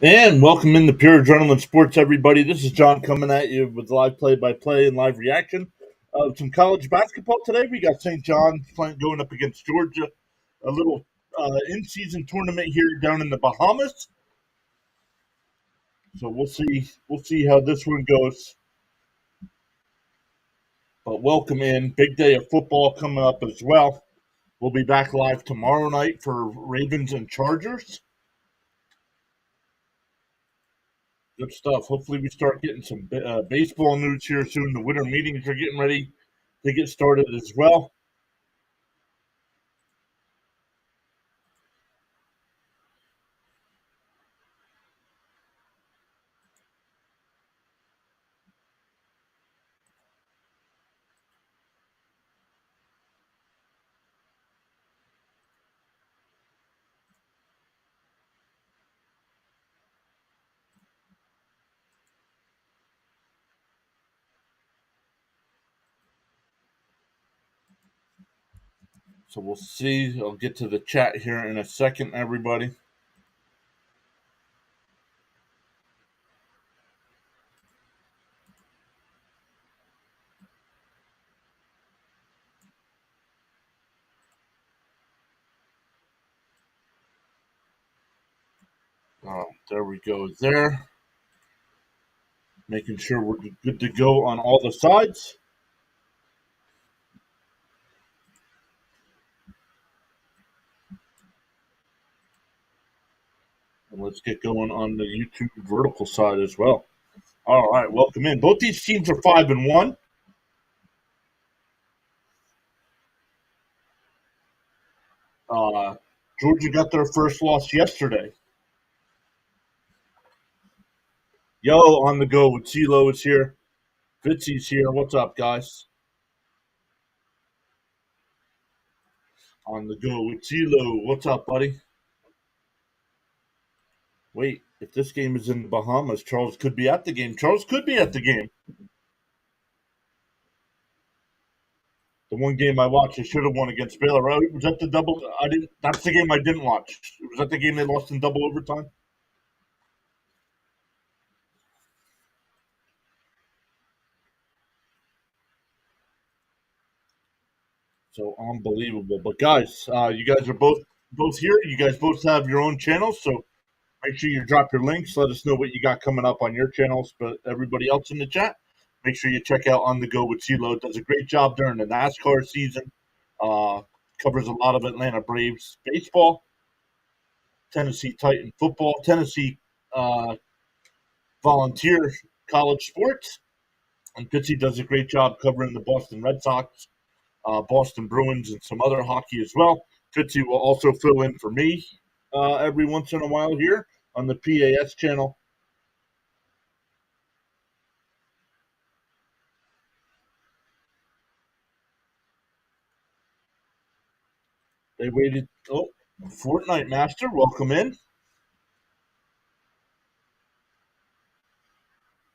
And welcome into Pure Adrenaline Sports, everybody. This is John coming at you with live play-by-play and live reaction of some college basketball today. We got St. John's playing going up against Georgia, a little in-season tournament here down in the Bahamas. So we'll see how this one goes. But welcome in, big day of football coming up as well. We'll be back live tomorrow night for Ravens and Chargers. Good stuff. Hopefully, we start getting some baseball news here soon. The winter meetings are getting ready to get started as well. So we'll see. I'll get to the chat here in a second, everybody. There we go. There. Making sure we're good to go on all the sides. And let's get going on the YouTube vertical side as well. All right, welcome in. Both these teams are 5-1. Uh, Georgia got their first loss yesterday. Yo, on the go with CeeLo is here. Fitzy's here. What's up, guys? On the go with CeeLo. What's up, buddy? Wait, if this game is in the Bahamas, Charles could be at the game. Charles could be at the game. The one game I watched, I should have won against Baylor. Right? Was that the double? I didn't. That's the game I didn't watch. Was that the game they lost in double overtime? So unbelievable. But guys, you guys are both here. You guys both have your own channels, so make sure you drop your links. Let us know what you got coming up on your channels. But everybody else in the chat, make sure you check out On the Go with CeeLo. Does a great job during the NASCAR season. Uh, Covers a lot of Atlanta Braves baseball, Tennessee Titan football, Tennessee uh, volunteer college sports, and Pitsy does a great job covering the Boston Red Sox, Boston Bruins, and some other hockey as well. Fitzy will also fill in for me every once in a while here on the PAS channel. They waited. Oh, Fortnite Master, welcome in.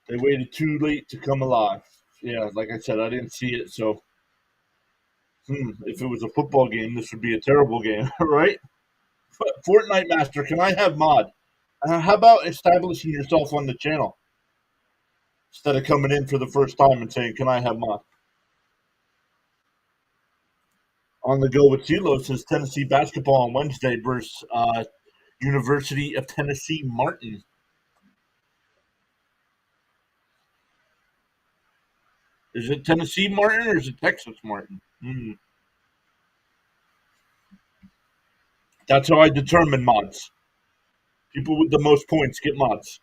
They waited too late to come alive. Yeah, like I said, I didn't see it. So, if it was a football game, this would be a terrible game, right? But Fortnite Master, can I have mod? How about establishing yourself on the channel instead of coming in for the first time and saying, "Can I have mod?" On the go with CeeLo says Tennessee basketball on Wednesday versus University of Tennessee Martin. Is it Tennessee Martin or is it Texas Martin? That's how I determine mods. People with the most points get mods.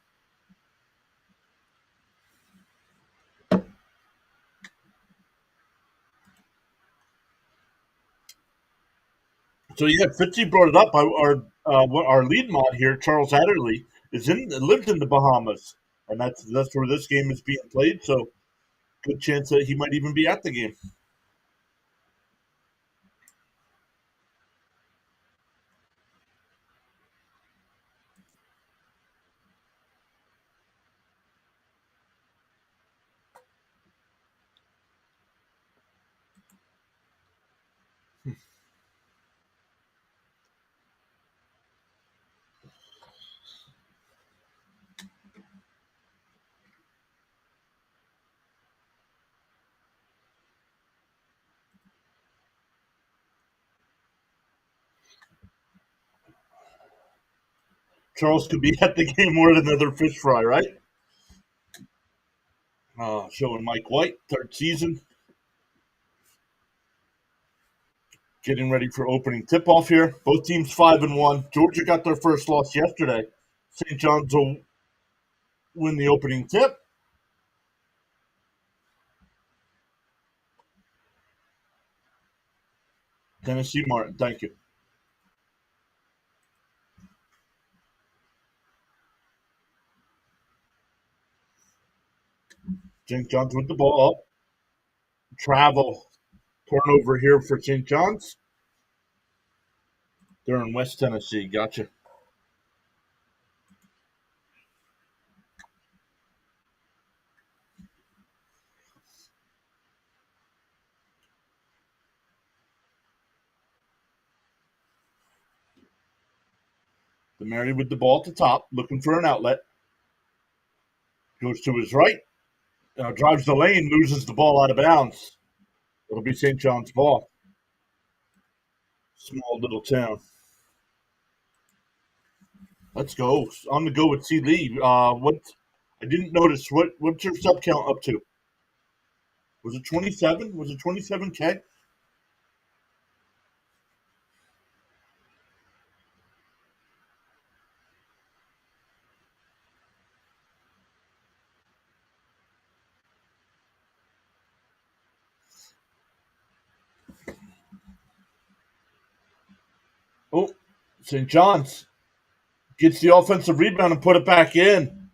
So yeah, Fitzy brought it up. Our lead mod here, Charles Adderley, lives in the Bahamas, and that's where this game is being played. So good chance that he might even be at the game. Charles could be at the game more than another fish fry, right? Showing Mike White, third season, getting ready for opening tip-off here. Both teams 5-1. Georgia got their first loss yesterday. St. John's will win the opening tip. Tennessee Martin, thank you. St. John's with the ball up. Travel turnover here for St. John's. They're in West Tennessee. Gotcha. The Mary with the ball at the top, looking for an outlet. Goes to his right. Drives the lane, loses the ball out of bounds. It'll be St. John's ball. Small little town. Let's go. On the go with C. Lee. What? I didn't notice. What's your sub count up to? Was it 27? Was it 27K? Oh, St. John's gets the offensive rebound and put it back in.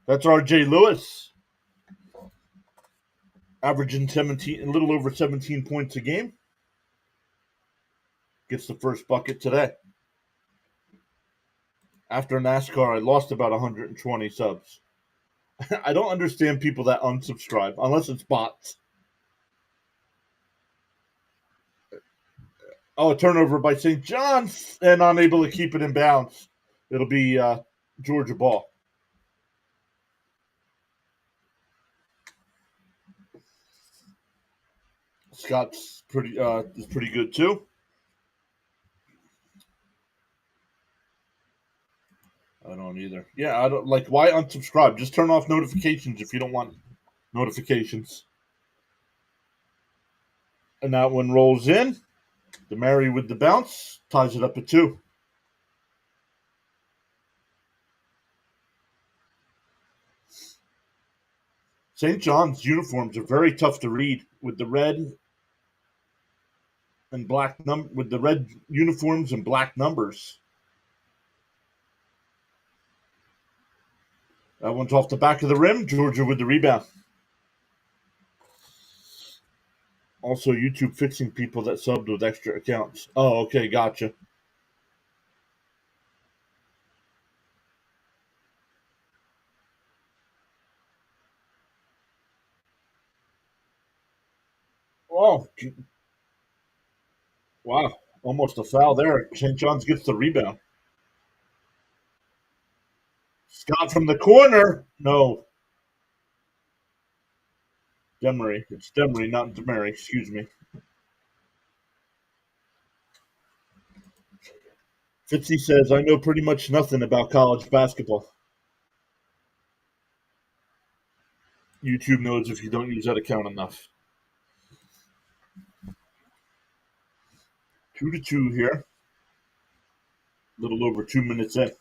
That's R.J. Lewis. Averaging 17, a little over 17 points a game. Gets the first bucket today. After NASCAR, I lost about 120 subs. I don't understand people that unsubscribe, unless it's bots. Oh, a turnover by St. John's and unable to keep it in bounds. It'll be Georgia ball. Scott's is pretty good too. I don't either. Yeah, I don't like why unsubscribe. Just turn off notifications if you don't want notifications. And that one rolls in. The Mary with the bounce ties it up at 2. St. John's uniforms are very tough to read with the red and black with the red uniforms and black numbers. That one's off the back of the rim. Georgia with the rebound. Also, YouTube fixing people that subbed with extra accounts. Oh, okay, gotcha. Oh, wow. Almost a foul there. St. John's gets the rebound. Scott from the corner. No. Demery. It's Demery, not Demery. Excuse me. Fitzy says, I know pretty much nothing about college basketball. YouTube knows if you don't use that account enough. 2-2 here. A little over 2 minutes in.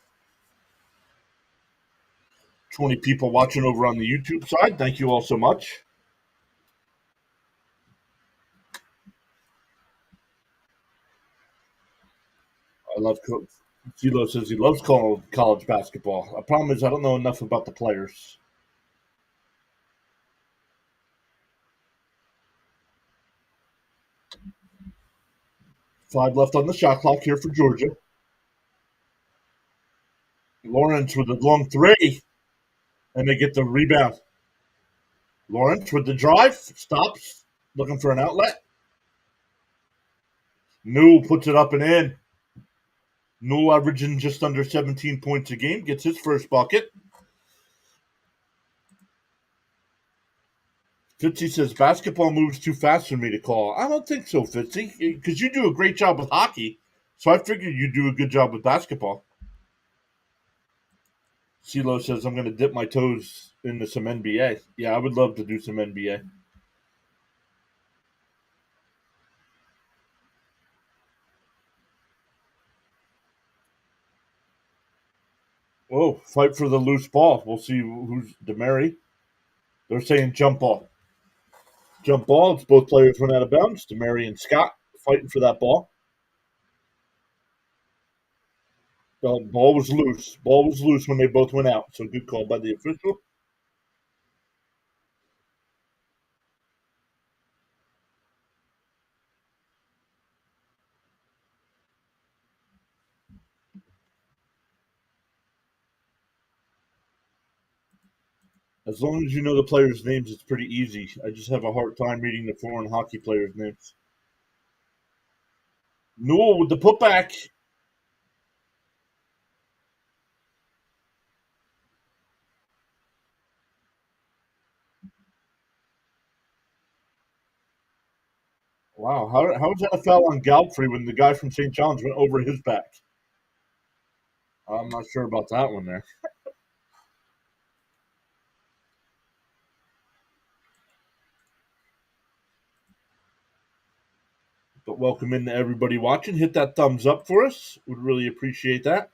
20 people watching over on the YouTube side. Thank you all so much. I love Coach. Zilo says he loves college basketball. The problem is I don't know enough about the players. 5 left on the shot clock here for Georgia. Lawrence with a long 3, and they get the rebound. Lawrence with the drive, stops, looking for an outlet. Newell puts it up and in. Newell averaging just under 17 points a game, gets his first bucket. Fitzy says, basketball moves too fast for me to call. I don't think so, Fitzy, because you do a great job with hockey, so I figured you'd do a good job with basketball. CeeLo says I'm going to dip my toes into some NBA. Yeah, I would love to do some NBA. Oh, fight for the loose ball. We'll see who's Demary. They're saying jump ball. Jump ball. It's both players went out of bounds. Demary and Scott fighting for that ball. The ball was loose. Ball was loose when they both went out. So good call by the official. As long as you know the players' names, it's pretty easy. I just have a hard time reading the foreign hockey players' names. Newell with the putback. Wow, how was that a foul on Godfrey when the guy from St. John's went over his back? I'm not sure about that one there. But welcome in to everybody watching. Hit that thumbs up for us. Would really appreciate that.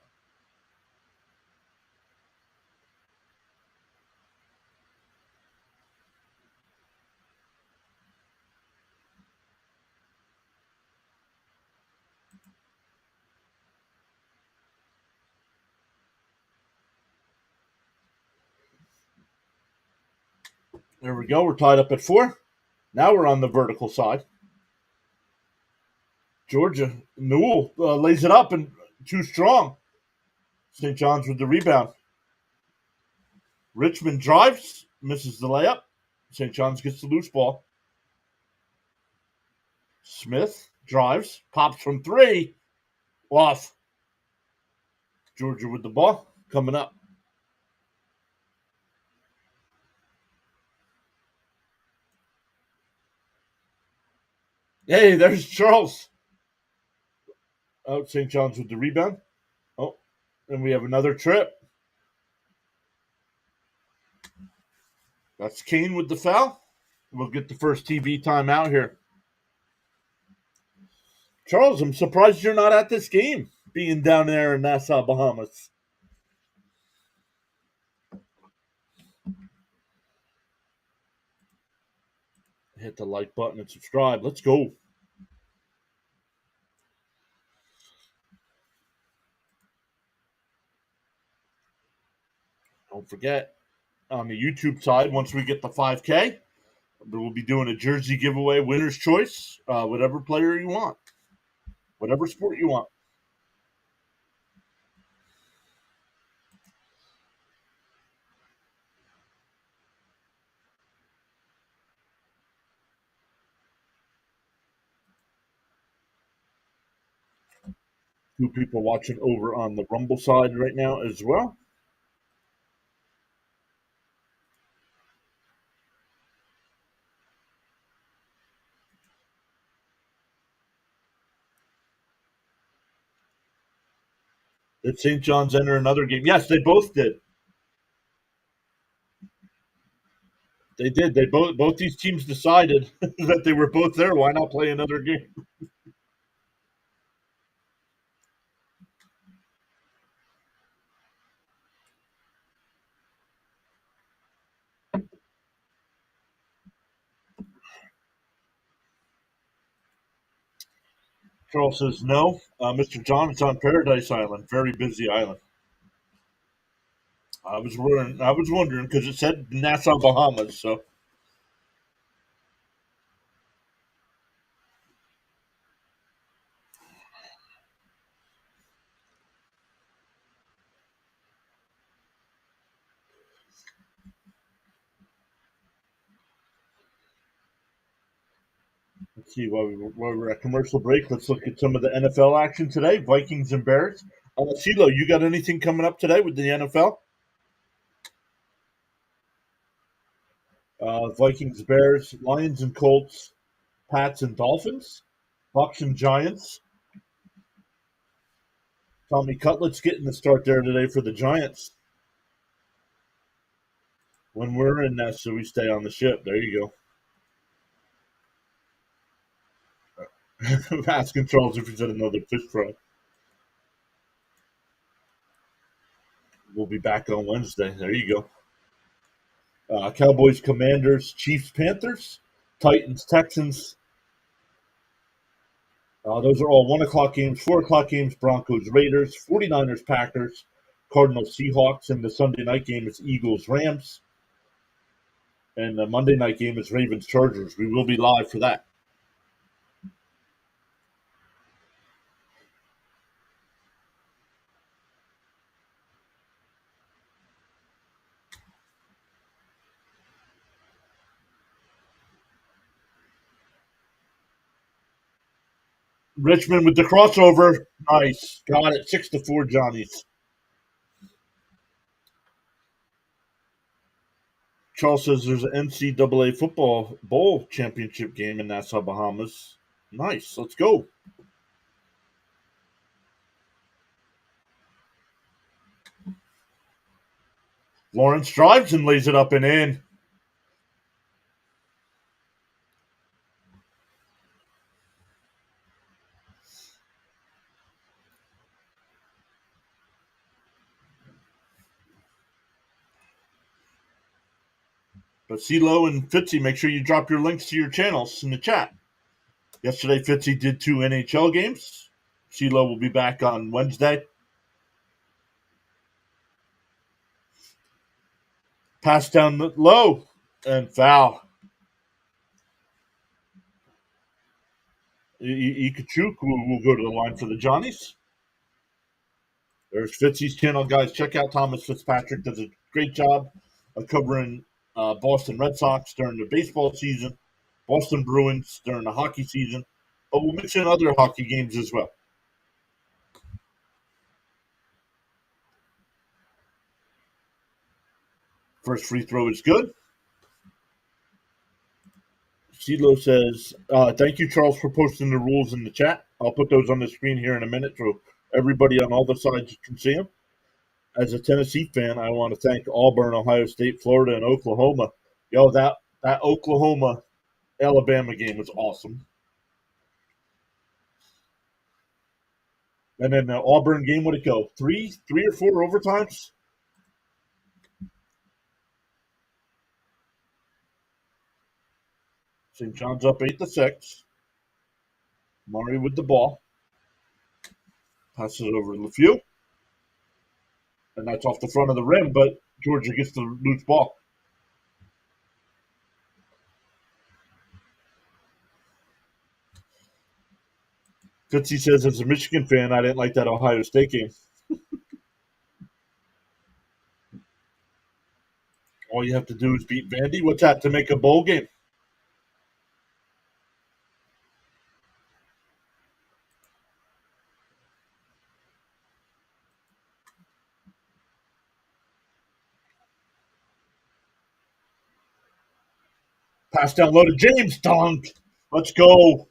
There we go. We're tied up at 4. Now we're on the vertical side. Georgia Newell lays it up and too strong. St. John's with the rebound. Richmond drives, misses the layup. St. John's gets the loose ball. Smith drives, pops from 3, off. Georgia with the ball coming up. Hey, there's Charles. Oh, St. John's with the rebound. Oh, and we have another trip. That's Kane with the foul. We'll get the first TV timeout here. Charles, I'm surprised you're not at this game, being down there in Nassau, Bahamas. Hit the like button and subscribe. Let's go. Don't forget, on the YouTube side, once we get the 5K, we'll be doing a jersey giveaway, winner's choice, whatever player you want, whatever sport you want. Two people watching over on the Rumble side right now as well. Did St. John's enter another game? Yes, they both did. They did. They both these teams decided that they were both there. Why not play another game? Charles says no. Mr. John, it's on Paradise Island. Very busy island. I was wondering because it said Nassau, Bahamas. So let's see while we're at commercial break. Let's look at some of the NFL action today. Vikings and Bears. CeeLo, you got anything coming up today with the NFL? Vikings, Bears, Lions and Colts, Pats and Dolphins, Bucks and Giants. Tommy Cutlett's getting the start there today for the Giants. When we're in Nessa, we stay on the ship. There you go. Asking Charles if he's at another fish fry. We'll be back on Wednesday. There you go. Cowboys, Commanders, Chiefs, Panthers, Titans, Texans. Those are all 1 o'clock games, 4 o'clock games, Broncos, Raiders, 49ers, Packers, Cardinals, Seahawks, and the Sunday night game is Eagles, Rams. And the Monday night game is Ravens, Chargers. We will be live for that. Richmond with the crossover. Nice. Got it. 6-4, Johnnies. Charles says there's an NCAA football bowl championship game in Nassau, Bahamas. Nice. Let's go. Lawrence drives and lays it up and in. But CeeLo and Fitzy, make sure you drop your links to your channels in the chat. Yesterday, Fitzy did 2 NHL games. CeeLo will be back on Wednesday. Pass down low and foul. Ikachuk will go to the line for the Johnnies. There's Fitzy's channel, guys. Check out Thomas Fitzpatrick. Does a great job of covering Boston Red Sox during the baseball season, Boston Bruins during the hockey season, but we'll mix in other hockey games as well. First free throw is good. CeeLo says, thank you, Charles, for posting the rules in the chat. I'll put those on the screen here in a minute so everybody on all the sides can see them. As a Tennessee fan, I want to thank Auburn, Ohio State, Florida, and Oklahoma. Yo, that Oklahoma-Alabama game was awesome. And then the Auburn game, would it go? Three or four overtimes? St. John's up 8-6. Murray with the ball. Passes it over to LeFew. And that's off the front of the rim, but Georgia gets the loose ball. Fitzy says, as a Michigan fan, I didn't like that Ohio State game. All you have to do is beat Vandy. What's that to make a bowl game? Pass down low to James. Dunk. Let's go.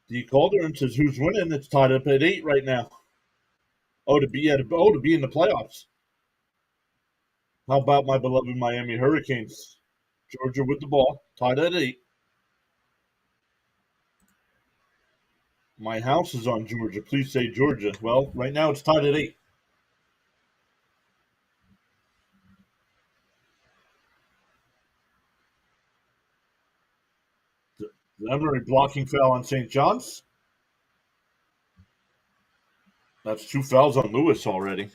D. Calderon says, who's winning? It's tied up at 8 right now. To be in the playoffs. How about my beloved Miami Hurricanes? Georgia with the ball, tied at 8. My house is on Georgia. Please say Georgia. Well, right now it's tied at 8. The Emery blocking foul on St. John's. That's 2 fouls on Lewis already.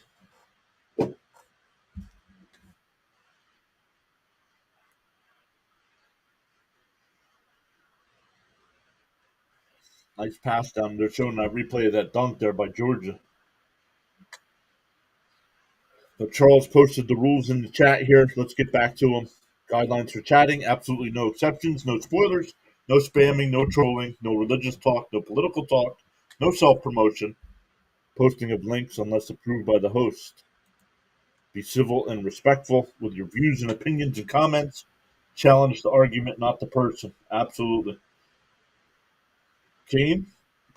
Nice pass down. They're showing that replay of that dunk there by Georgia. So Charles posted the rules in the chat here. Let's get back to them. Guidelines for chatting. Absolutely no exceptions, no spoilers, no spamming, no trolling, no religious talk, no political talk, no self-promotion, posting of links unless approved by the host. Be civil and respectful with your views and opinions and comments. Challenge the argument, not the person. Absolutely. Kane,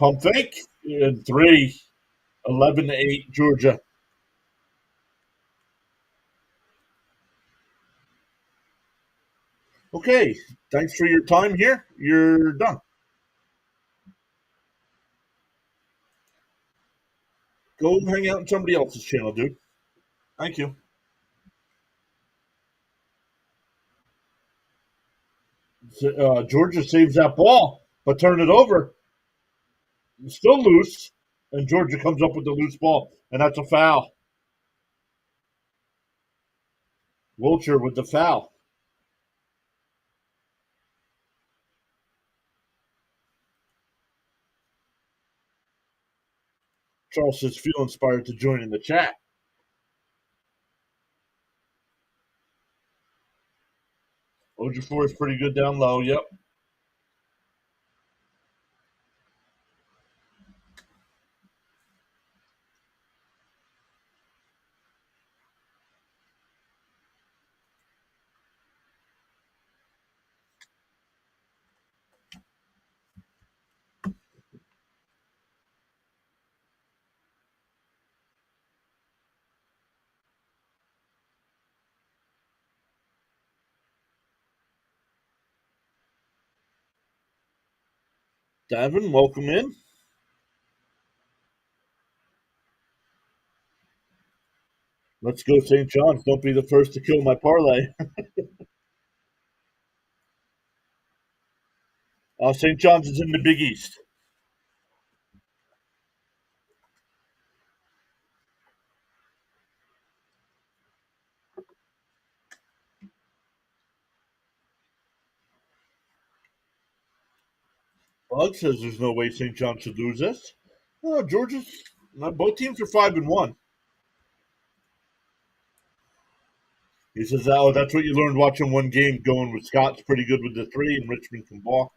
Pump fake. And 3. 11-8, Georgia. Okay. Thanks for your time here. You're done. Go hang out on somebody else's channel, dude. Thank you. Georgia saves that ball, but turn it over. It's still loose, and Georgia comes up with the loose ball, and that's a foul. Wilcher with the foul. Charles says, feel inspired to join in the chat. Ojifor is pretty good down low. Yep. Davin, welcome in. Let's go, St. John's. Don't be the first to kill my parlay. St. John's is in the Big East. Bug says there's no way St. John should lose this. Georgia's. Both teams are 5-1. He says, "Oh, that's what you learned watching one game. Going with Scott's pretty good with the 3, and Richmond can ball."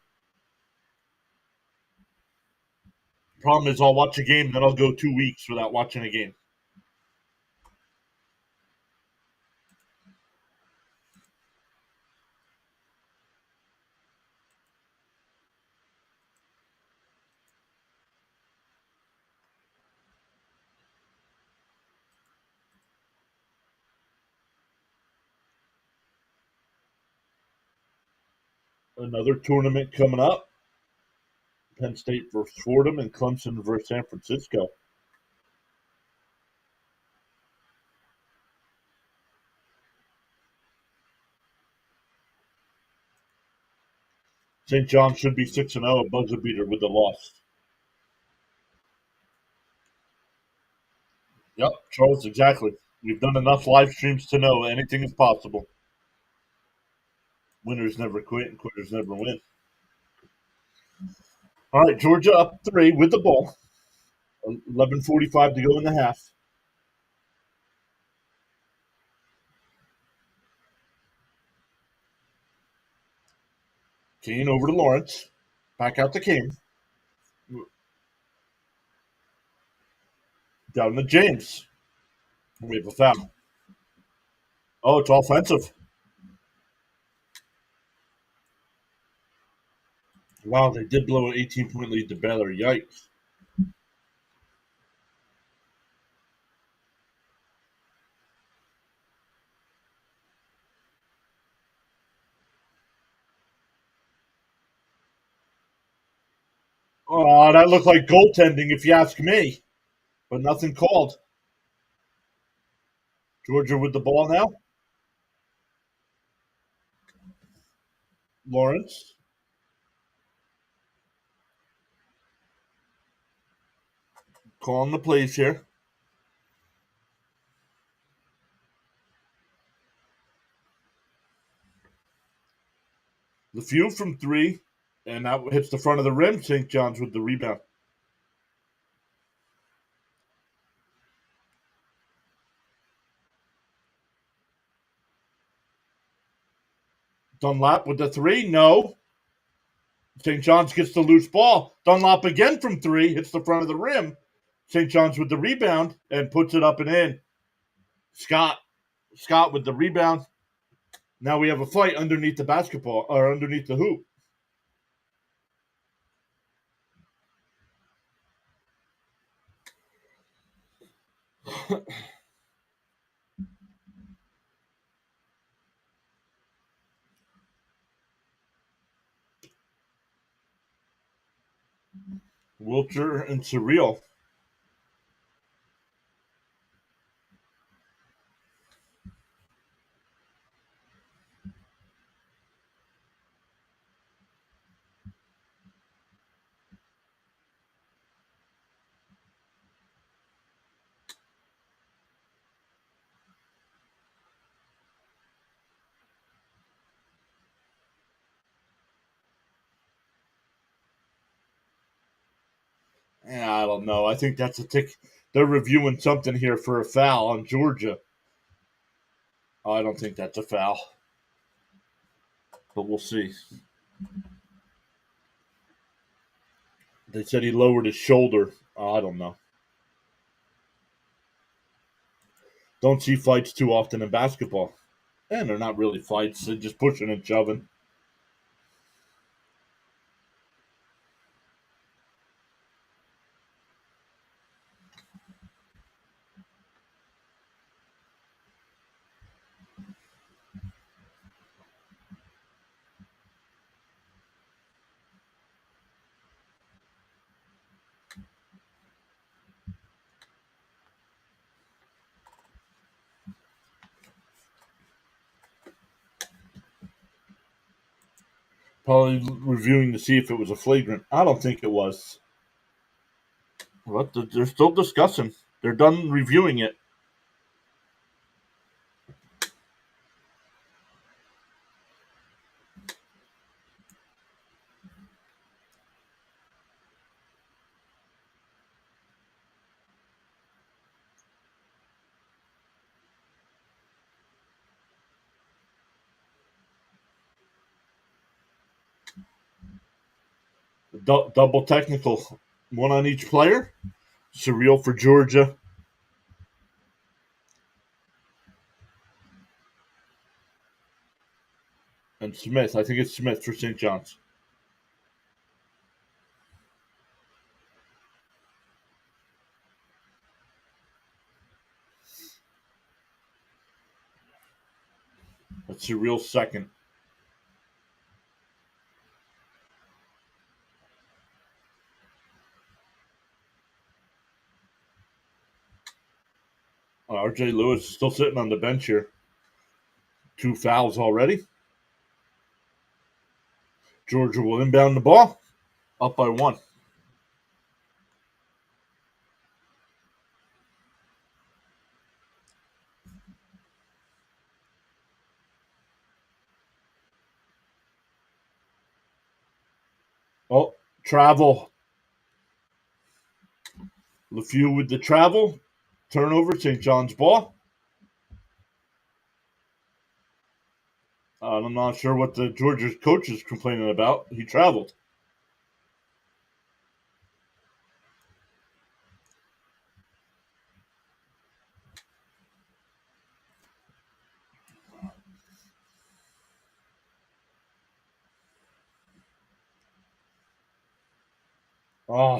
Problem is, I'll watch a game, then I'll go 2 weeks without watching a game. Another tournament coming up. Penn State versus Fordham and Clemson versus San Francisco. St. John should be 6-0, a buzzer beater with the loss. Yep, Charles, exactly. We've done enough live streams to know anything is possible. Winners never quit and quitters never win. All right, Georgia up 3 with the ball. 11:45 to go in the half. Kane over to Lawrence. Back out to Kane. Down to James. We have a foul. Oh, it's offensive. Wow, they did blow an 18-point lead to Baylor. Yikes. Oh, that looked like goaltending, if you ask me. But nothing called. Georgia with the ball now. Lawrence. Calling the plays here. The few from 3, and that hits the front of the rim. St. John's with the rebound. Dunlap with the 3. No. St. John's gets the loose ball. Dunlap again from 3. Hits the front of the rim. St. John's with the rebound and puts it up and in. Scott with the rebound. Now we have a fight underneath the basketball or underneath the hoop. Wilcher and Surreal. Yeah, I don't know. I think that's a tick. They're reviewing something here for a foul on Georgia. I don't think that's a foul, but we'll see. They said he lowered his shoulder. I don't know. Don't see fights too often in basketball. And they're not really fights. They're just pushing and shoving. Probably reviewing to see if it was a flagrant. I don't think it was. What? They're still discussing. They're done reviewing it. Double technical. One on each player. Surreal for Georgia. And Smith. I think it's Smith for St. John's. That's Surreal second. RJ Lewis still sitting on the bench here. 2 fouls already. Georgia will inbound the ball. Up by 1. Oh, travel. LeFew with the travel. Turnover. St. John's ball. I'm not sure what the Georgia coach is complaining about. He traveled.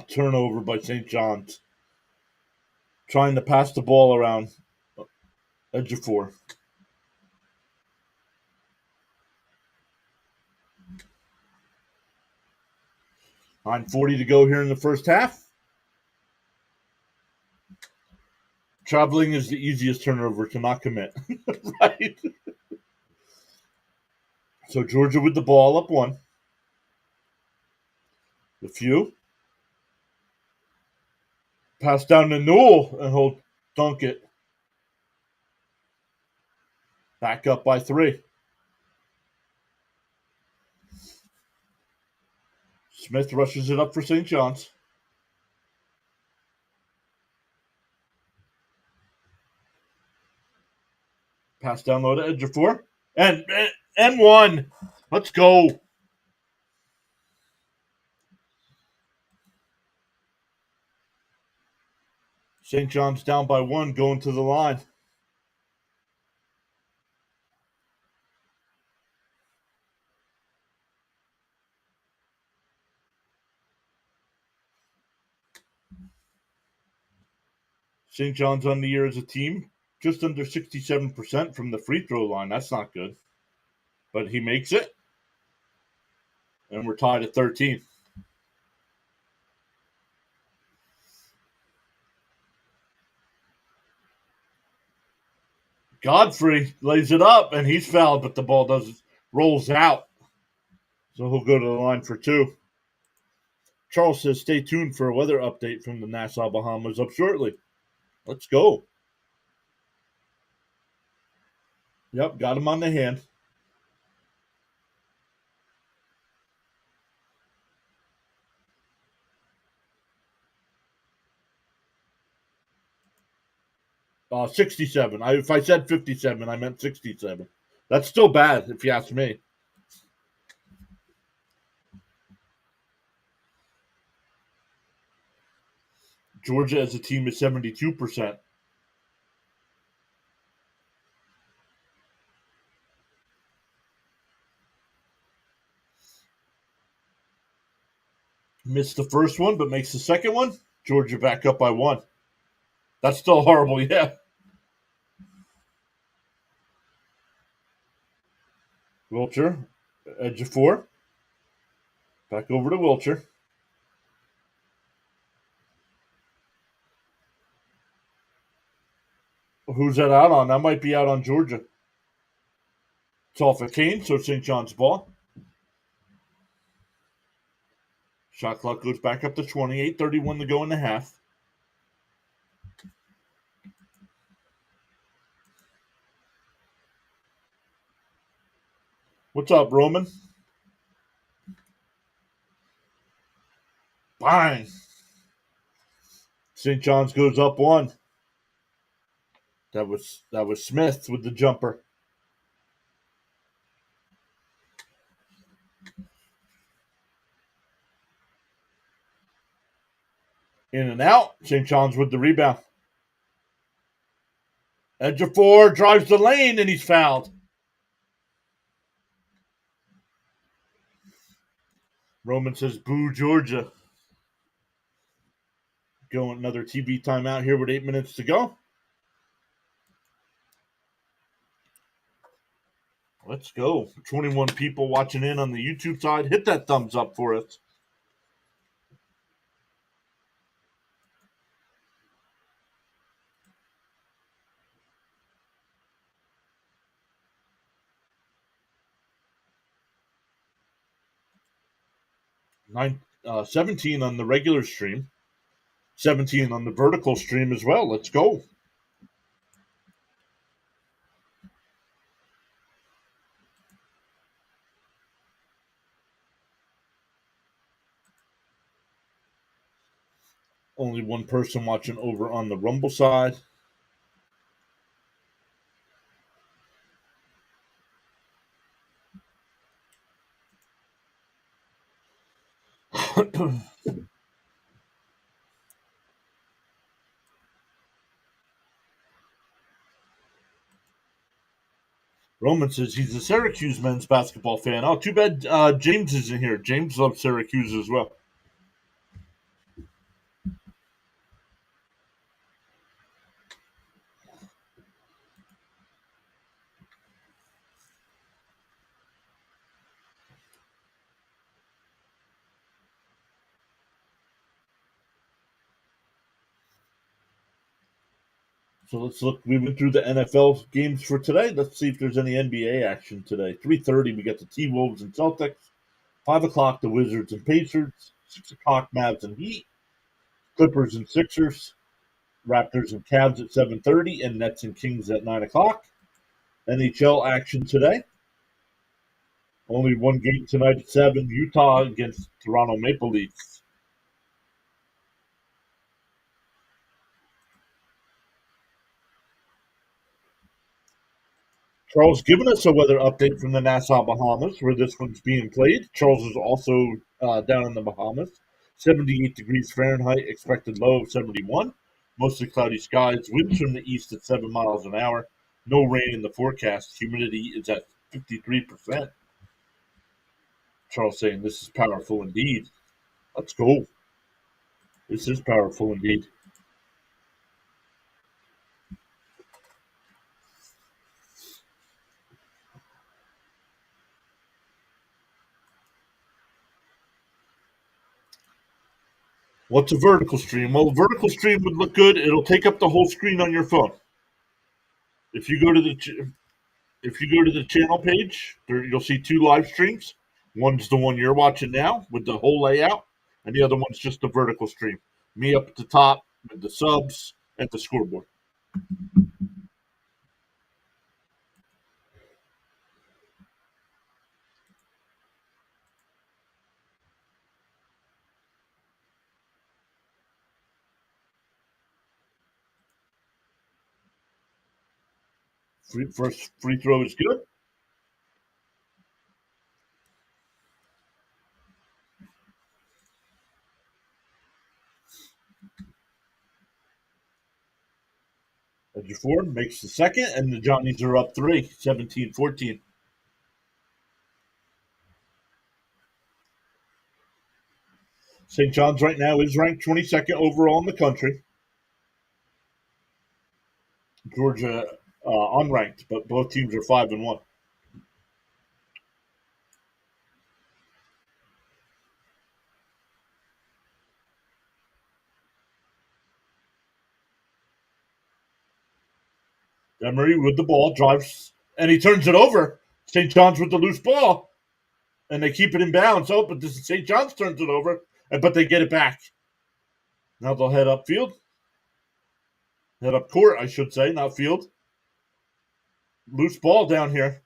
Turnover by St. John's. Trying to pass the ball around. Edge of 4. 9:40 to go here in the first half. Traveling is the easiest turnover to not commit. Right? So Georgia with the ball up 1. The few. Pass down to Newell and he'll dunk it. Back up by 3. Smith rushes it up for St. John's. Pass down low to edge of 4. And 1. Let's go. St. John's down by 1 going to the line. St. John's on the year as a team, just under 67% from the free throw line. That's not good. But he makes it, and we're tied at 13. Godfrey lays it up, and he's fouled, but the ball rolls out. So he'll go to the line for two. Charles says, stay tuned for a weather update from the Nassau Bahamas up shortly. Let's go. Yep, got him on the hand. Uh, 67. If I said 57, I meant 67. That's still bad, if you ask me. Georgia as a team is 72%. Missed the first one, but makes the second one. Georgia back up by one. That's still horrible, yeah. Wilcher, edge of four. Back over to Wilcher. Who's that out on? That might be out on Georgia. It's off of Kane, so St. John's ball. Shot clock goes back up to 28, 31 to go in the half. What's up, Roman? Bang! St. John's goes up one. That was Smith with the jumper. In and out. St. John's with the rebound. Edge of four, drives the lane, and he's fouled. Roman says, boo, Georgia. Going another TV timeout here with 8 minutes to go. Let's go. 21 people watching in on the YouTube side. Hit that thumbs up for us. Nine, 17 on the regular stream. 17 on the vertical stream as well. Let's go. Only one person watching over on the Rumble side. Roman says he's a Syracuse men's basketball fan. Oh, too bad James isn't here. James loves Syracuse as well. So let's look. We went through the NFL games for today. Let's see if there's any NBA action today. 3:30, we got the T-Wolves and Celtics. 5 o'clock, the Wizards and Pacers. 6 o'clock, Mavs and Heat. Clippers and Sixers. Raptors and Cavs at 7:30, and Nets and Kings at 9 o'clock. NHL action today. Only one game tonight at 7. Utah against Toronto Maple Leafs. Charles giving us a weather update from the Nassau Bahamas, where this one's being played. Charles is also down in the Bahamas. 78 degrees Fahrenheit, expected low of 71. Mostly cloudy skies, winds from the east at 7 miles an hour. No rain in the forecast. Humidity is at 53%. Charles saying this is powerful indeed. Let's go. This is powerful indeed. What's a vertical stream? Well, a vertical stream would look good. It'll take up the whole screen on your phone. If you go to the if you go to the channel page, you'll see two live streams. One's the one you're watching now with the whole layout, and the other one's just the vertical stream. Me up at the top with the subs and the scoreboard. First free throw is good. Edge Ford makes the second, and the Johnnies are up 3, 17-14. St. John's right now is ranked 22nd overall in the country. Georgia unranked, but both teams are 5-1. Emery with the ball drives, and he turns it over. St. John's with the loose ball, and they keep it in bounds. Oh, but this is St. John's turns it over, but they get it back. Now they'll head up court, I should say, not field. Loose ball down here,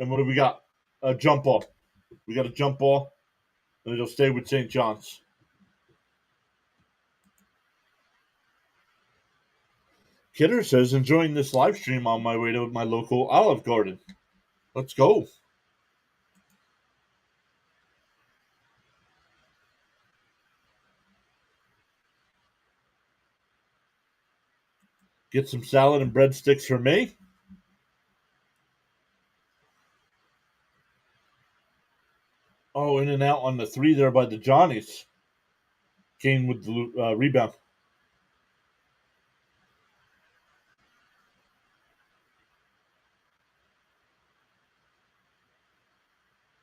and what do we got? A jump ball. We got a jump ball, and it'll stay with St. John's. Kidder says, enjoying this live stream on my way to my local Olive Garden. Let's go. Get some salad and breadsticks for me. Oh, in and out on the 3 there by the Johnnies. Kane with the rebound.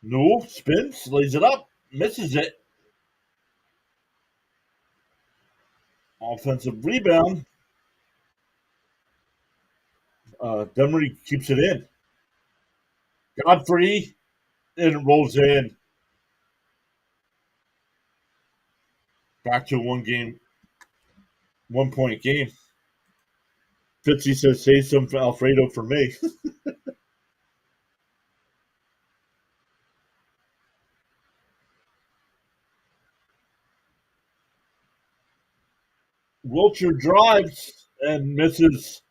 Newell spins, lays it up, misses it. Offensive rebound. Demery keeps it in. Godfrey, and it rolls in. Back to a 1 point game. Fitzy says, save some Alfredo for me. Wilcher drives and misses.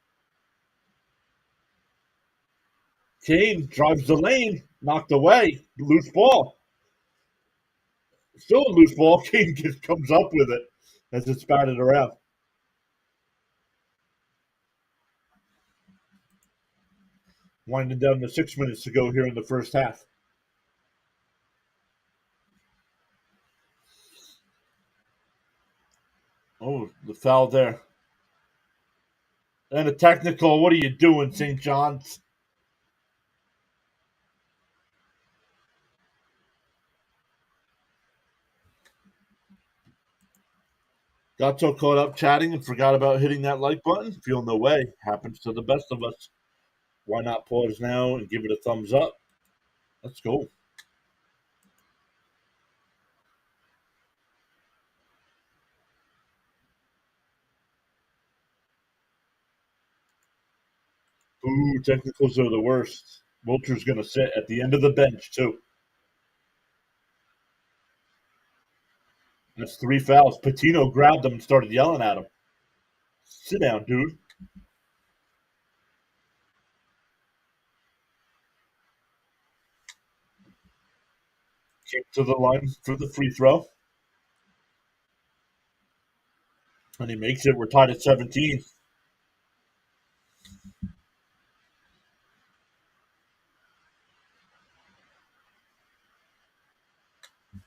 Kane drives the lane, knocked away. Loose ball. Still a loose ball. Kane just comes up with it as it's batted around. Winding down to 6 minutes to go here in the first half. Oh, the foul there. And a technical. What are you doing, St. John's? Got so caught up chatting and forgot about hitting that like button. Feel no way. Happens to the best of us. Why not pause now and give it a thumbs up? Let's go. Ooh, technicals are the worst. Wilcher's going to sit at the end of the bench, too. That's 3 fouls. Patino grabbed him and started yelling at him. Sit down, dude. Kick to the line for the free throw. And he makes it. We're tied at 17.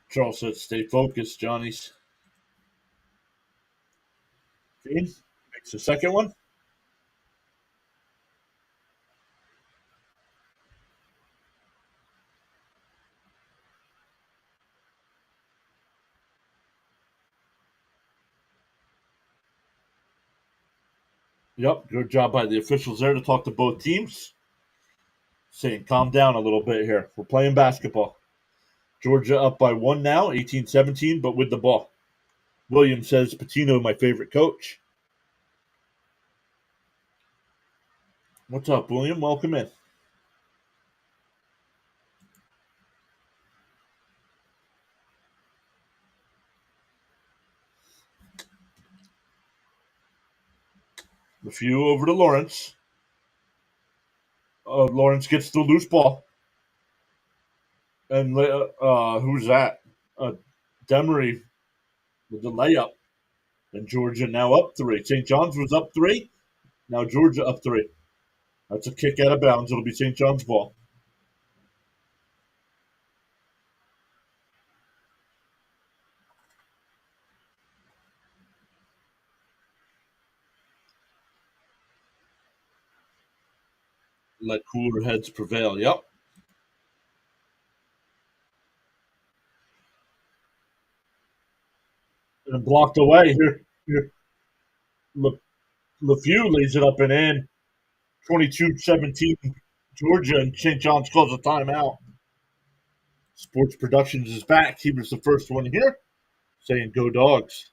Charles says, stay focused, Johnny's. Kane makes the second one. Yep, good job by the officials there to talk to both teams, saying calm down a little bit here. We're playing basketball. Georgia up by one now, 18-17, but with the ball. Williams says, Patino, my favorite coach. What's up, William? Welcome in. The few over to Lawrence. Lawrence gets the loose ball. And who's that? Uh, Demery with the layup. And Georgia now up three. St. John's was up three. Now Georgia up three. That's a kick out of bounds. It'll be St. John's ball. Let cooler heads prevail. Yep. And blocked away. Here. Le, LeFew lays it up and in. 22-17 Georgia, and St. John's calls a timeout. Sports Productions is back. He was the first one here saying go dogs.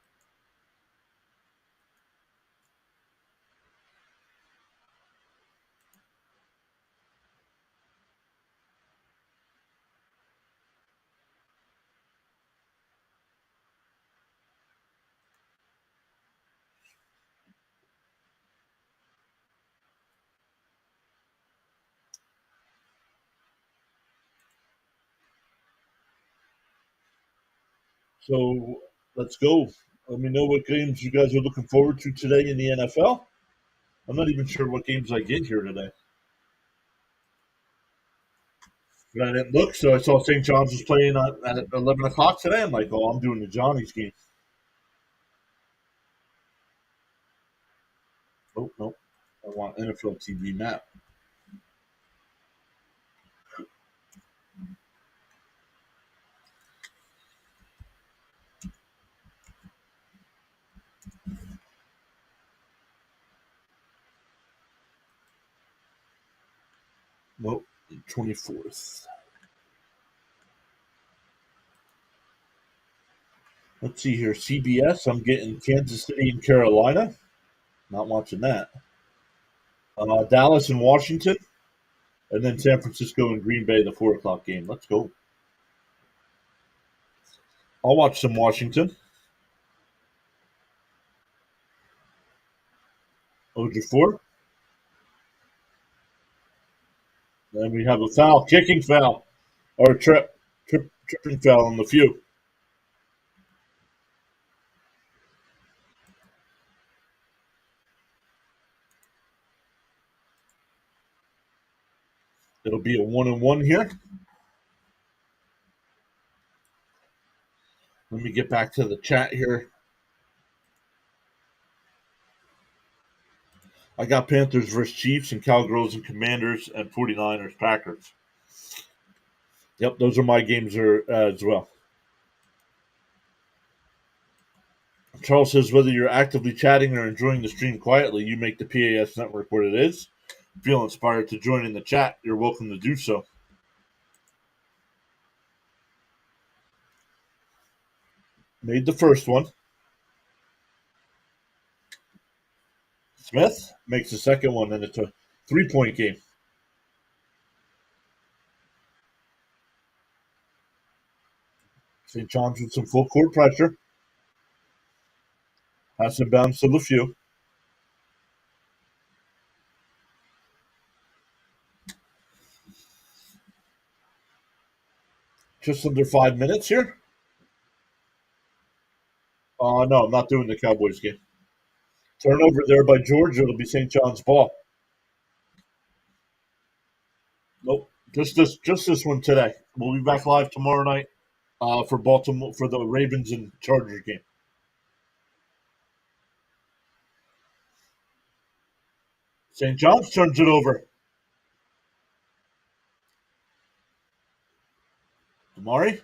So let's go. Let me know what games you guys are looking forward to today in the NFL. I'm not even sure what games I get here today. But I didn't look, so I saw St. John's was playing at 11 o'clock today. I'm like, oh, I'm doing the Johnny's game. Oh, no. I want NFL TV map. Nope, 24th. Let's see here. CBS, I'm getting Kansas City and Carolina. Not watching that. Dallas and Washington. And then San Francisco and Green Bay, the 4 o'clock game. Let's go. I'll watch some Washington. Ojifor. Then we have a foul, kicking foul, or a tripping foul on the few. It'll be a 1-1 here. Let me get back to the chat here. I got Panthers versus Chiefs and Cowgirls and Commanders and 49ers Packers. Yep, those are my games as well. Charles says whether you're actively chatting or enjoying the stream quietly, you make the PAS network what it is. Feel inspired to join in the chat, you're welcome to do so. Made the first one. Smith makes the second one, and it's a 3-point game. St. John's with some full court pressure. Pass it bounce to LeFew. Just under 5 minutes here. No, I'm not doing the Cowboys game. Turnover there by Georgia. It'll be St. John's ball. Nope. Just this one today. We'll be back live tomorrow night for Baltimore for the Ravens and Chargers game. St. John's turns it over. Amari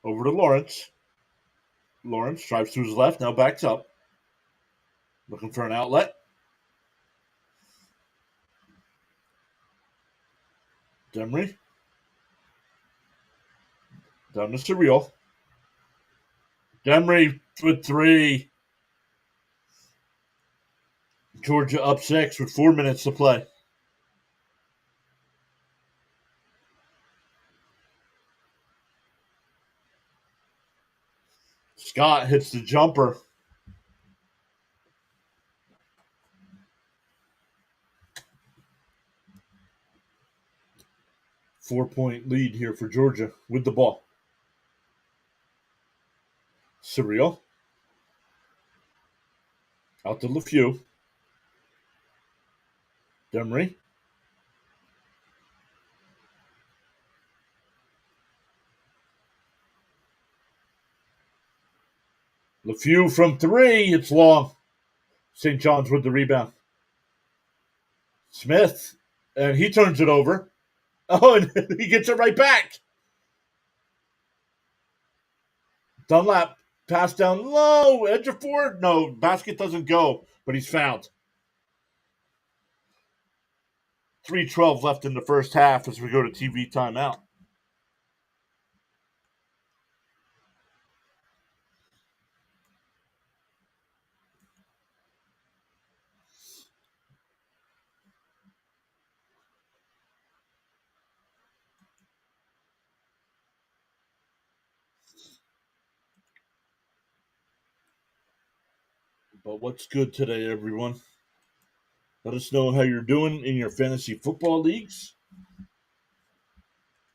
over to Lawrence. Lawrence drives to his left, now backs up. Looking for an outlet. Demery. Down to Surreal. Demery with 3. Georgia up 6 with 4 minutes to play. Scott hits the jumper. Four-point lead here for Georgia with the ball. Surreal. Out to LeFew. Demery. LeFew from 3. It's long. St. John's with the rebound. Smith. And he turns it over. Oh, and he gets it right back. Dunlap. Pass down low. Edge of 4. No, basket doesn't go, but he's fouled. 3:12 left in the first half as we go to TV timeout. But what's good today, everyone? Let us know how you're doing in your fantasy football leagues.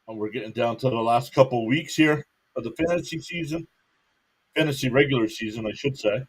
And we're getting down to the last couple weeks here of the fantasy season. Fantasy regular season, I should say.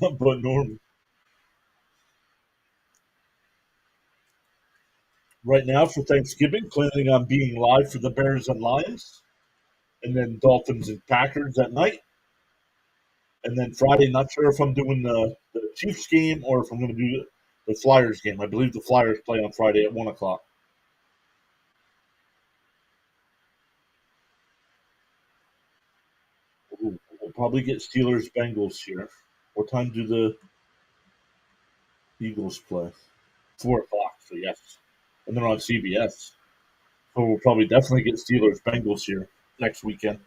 But Norm, right now for Thanksgiving, planning on being live for the Bears and Lions, and then Dolphins and Packers at night. And then Friday, not sure if I'm doing the Chiefs game or if I'm going to do the Flyers game. I believe the Flyers play on Friday at 1 o'clock. We'll probably get Steelers Bengals here. What time do the Eagles play? 4 o'clock, so yes. And they're on CBS. So we'll probably definitely get Steelers Bengals here next weekend.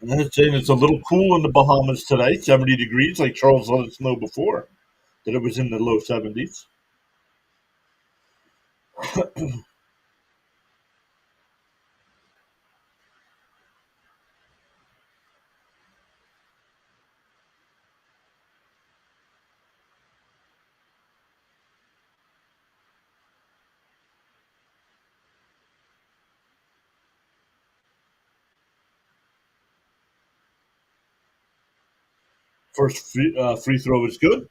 And then it's saying it's a little cool in the Bahamas today, 70 degrees, like Charles let us know before, that it was in the low 70s. First free throw is good.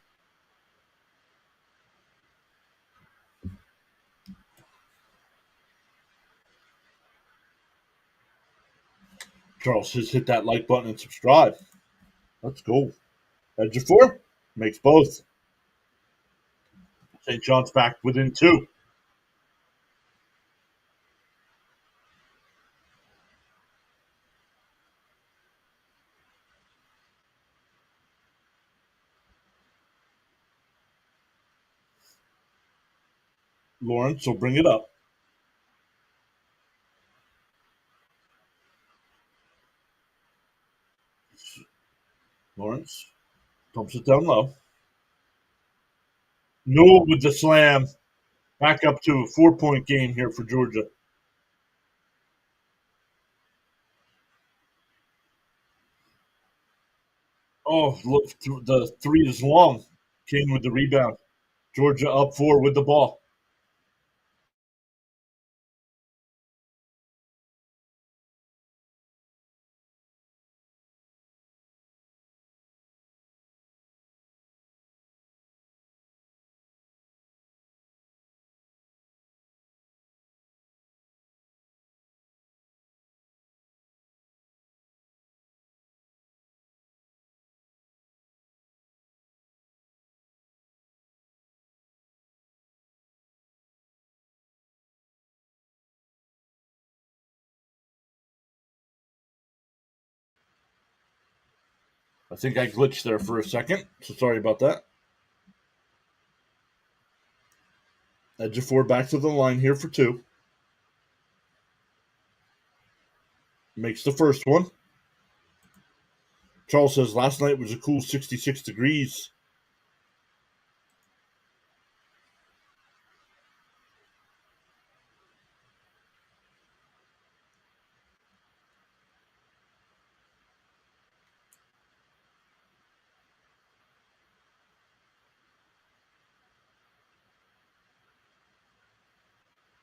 Charles has hit that like button and subscribe. Let's go. Edge of 4 makes both. St. John's back within 2. Lawrence will bring it up. Lawrence pumps it down low. Newell with the slam. Back up to a 4-point game here for Georgia. Oh, look, the 3 is long. King with the rebound. Georgia up 4 with the ball. I think I glitched there for a second, so sorry about that. Ejiofor back to the line here for two. Makes the first one. Charles says last night was a cool 66 degrees.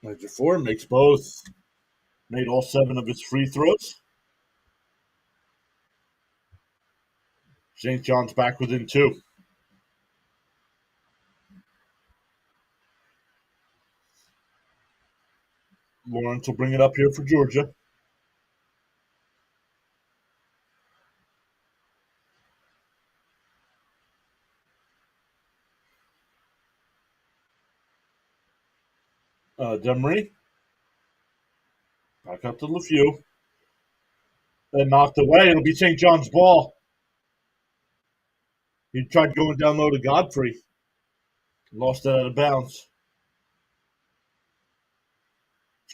Ejiofor makes both. Made all 7 of his free throws. St. John's back within 2. Lawrence will bring it up here for Georgia. Demery. Back up to LeFew. Then knocked away. It'll be St. John's ball. He tried going down low to Godfrey. Lost it out of bounds.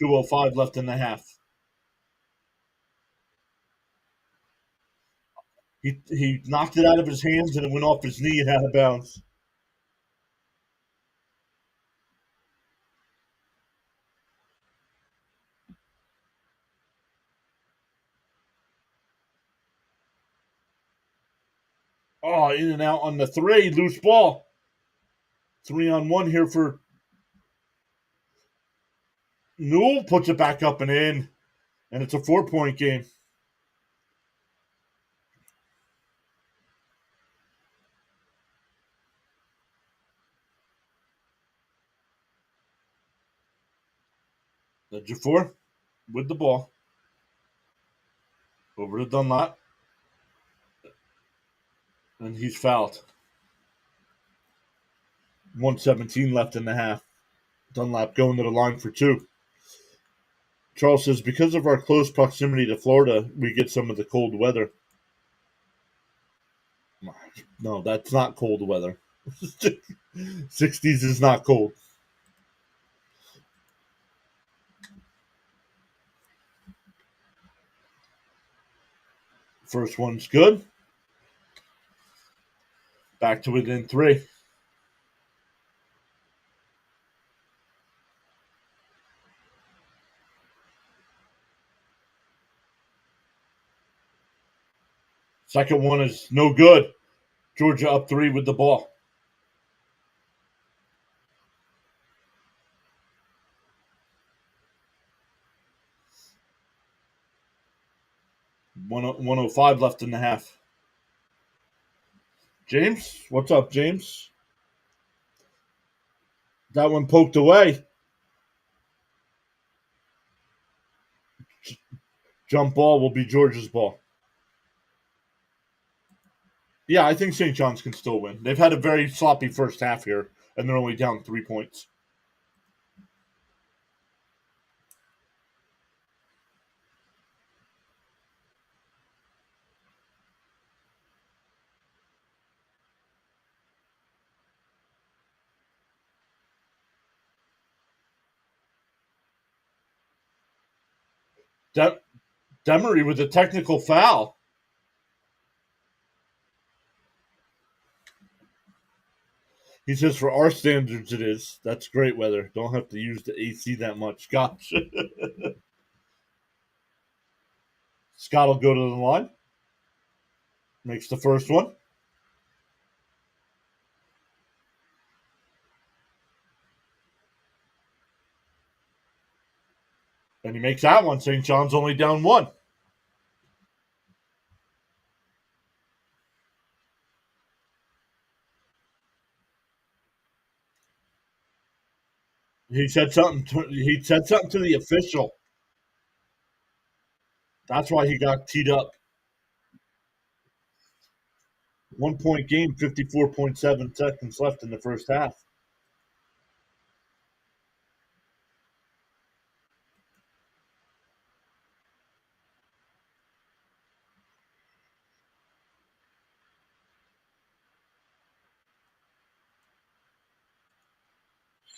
2:05 left in the half. He knocked it out of his hands and it went off his knee and out of bounds. Oh, in and out on the 3. Loose ball. 3-on-1 here for Newell. Puts it back up and in. And it's a 4-point game. Ejiofor with the ball. Over to Dunlap. And he's fouled. 1:17 left in the half. Dunlap going to the line for 2. Charles says, because of our close proximity to Florida, we get some of the cold weather. No, that's not cold weather. 60s is not cold. First one's good. Back to within 3. Second one is no good. Georgia up 3 with the ball. One 1:05 left in the half. James, what's up, James? That one poked away. Jump ball will be Georgia's ball. Yeah, I think St. John's can still win. They've had a very sloppy first half here, and they're only down 3 points. Demery with a technical foul. He says, for our standards, it is. That's great weather. Don't have to use the AC that much. Gosh. Scott will go to the line. Makes the first one. And he makes that one. St. John's only down 1. He said something. He said something to the official. That's why he got teed up. 1-point game, 54.7 seconds left in the first half.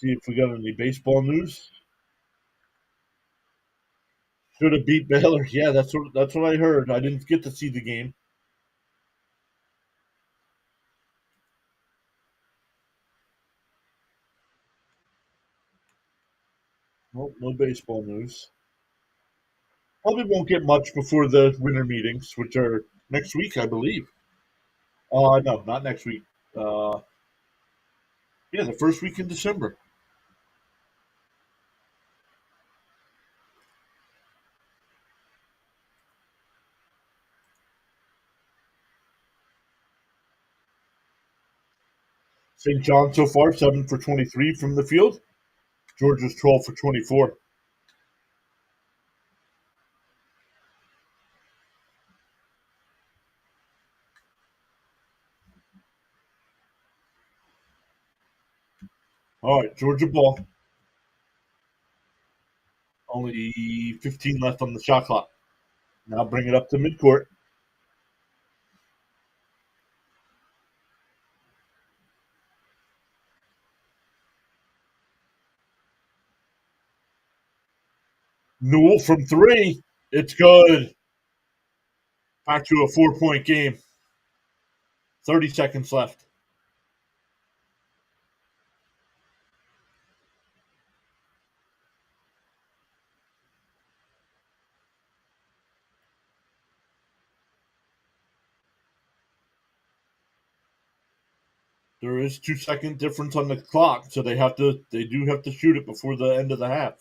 See if we got any baseball news. Should have beat Baylor. Yeah, that's what I heard. I didn't get to see the game. Nope, no baseball news. Probably won't get much before the winter meetings, which are next week, I believe. No, not next week. Uh, yeah, the first week in December. St. John so far 7 for 23 from the field. Georgia's 12 for 24. All right, Georgia ball. Only 15 left on the shot clock. Now bring it up to midcourt. Newell from three. It's good. Back to a 4-point game. 30 seconds left. There is 2 second difference on the clock, so they do have to shoot it before the end of the half.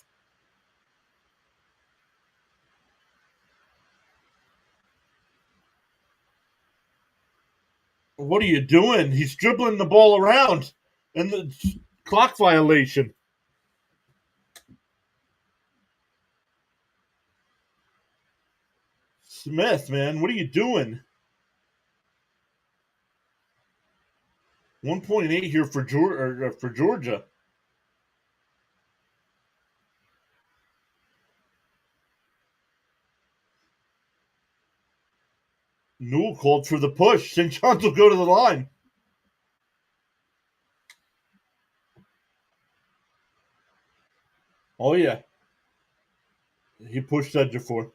What are you doing? He's dribbling the ball around, and the clock violation. Smith, man, what are you doing? 1.8 here for Georgia. Newell called for the push. St. John's will go to the line. Oh yeah, he pushed Ejiofor.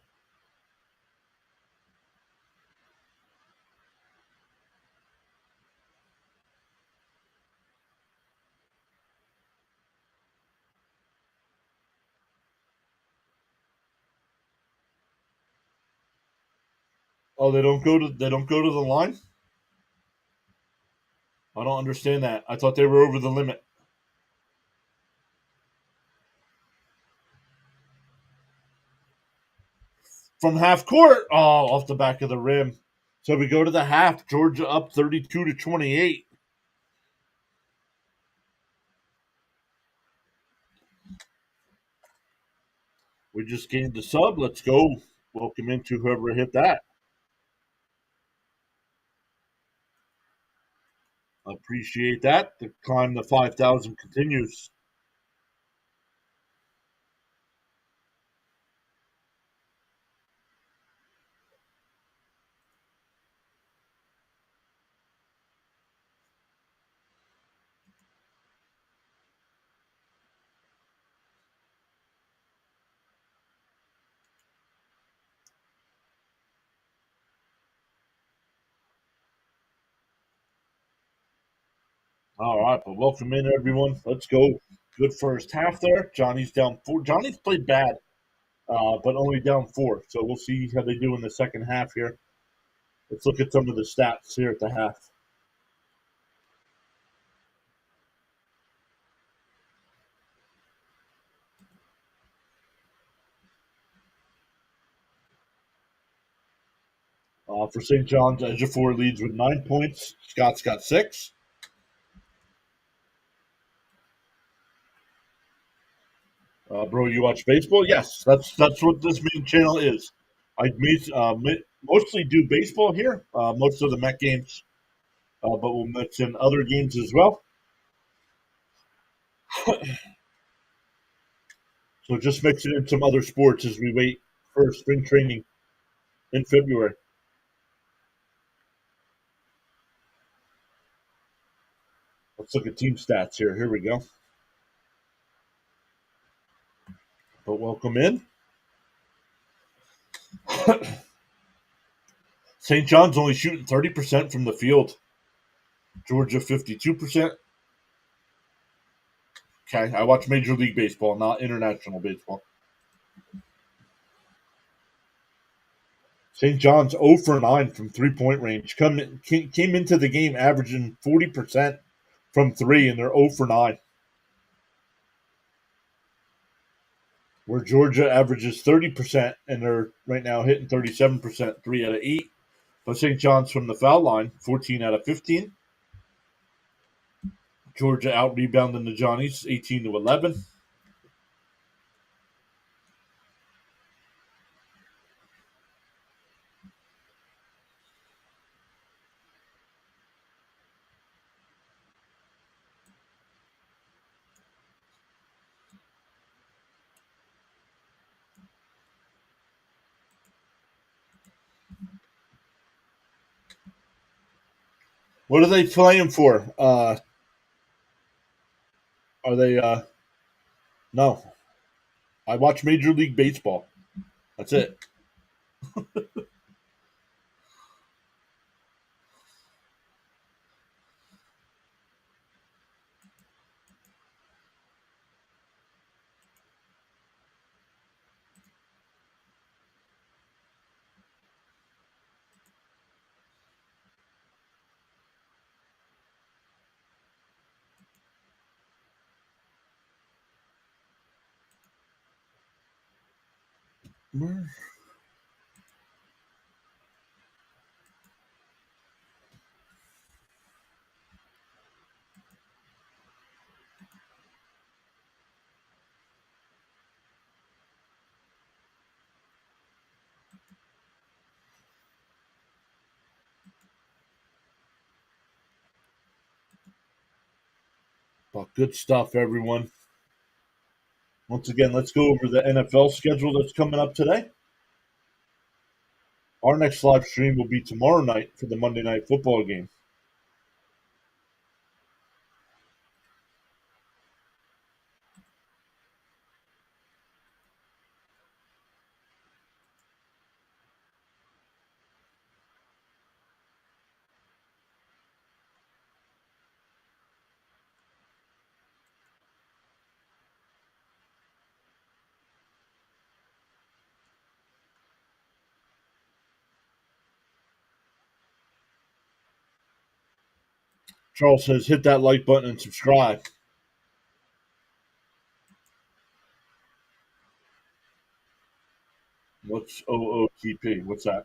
Oh, they don't go to the line. I don't understand that. I thought they were over the limit from half court. Oh, off the back of the rim. So we go to the half. Georgia up 32-28. We just gained the sub. Let's go. Welcome into whoever hit that. Appreciate that. The climb to 5,000 continues. All right, but welcome in everyone. Let's go. Good first half there. Johnny's down four. Johnny's played bad, but only down four. So we'll see how they do in the second half here. Let's look at some of the stats here at the half. For St. John's, Ejiofor leads with 9 points. Scott's got six. Bro, you watch baseball? Yes, that's what this main channel is. Mostly do baseball here. Most of the Met games, but we'll mix in other games as well. So just mixing in some other sports as we wait for spring training in February. Let's look at team stats here. Here we go. but welcome in. St. John's only shooting 30% from the field. Georgia 52%. Okay, I watch Major League Baseball, not international baseball. St. John's 0 for 9 from 3-point range. Came into the game averaging 40% from 3, and they're 0 for 9. Where Georgia averages 30%, and they're right now hitting 37%, 3 out of 8. But St. John's from the foul line, 14 out of 15. Georgia out rebounding the Johnnies, 18 to 11. What are they playing for? Are they? No, I watch Major League Baseball. That's it. But good stuff, everyone. Once again, let's go over the NFL schedule that's coming up today. Our next live stream will be tomorrow night for the Monday Night Football game. Charles says, hit that like button and subscribe. What's OOTP? What's that?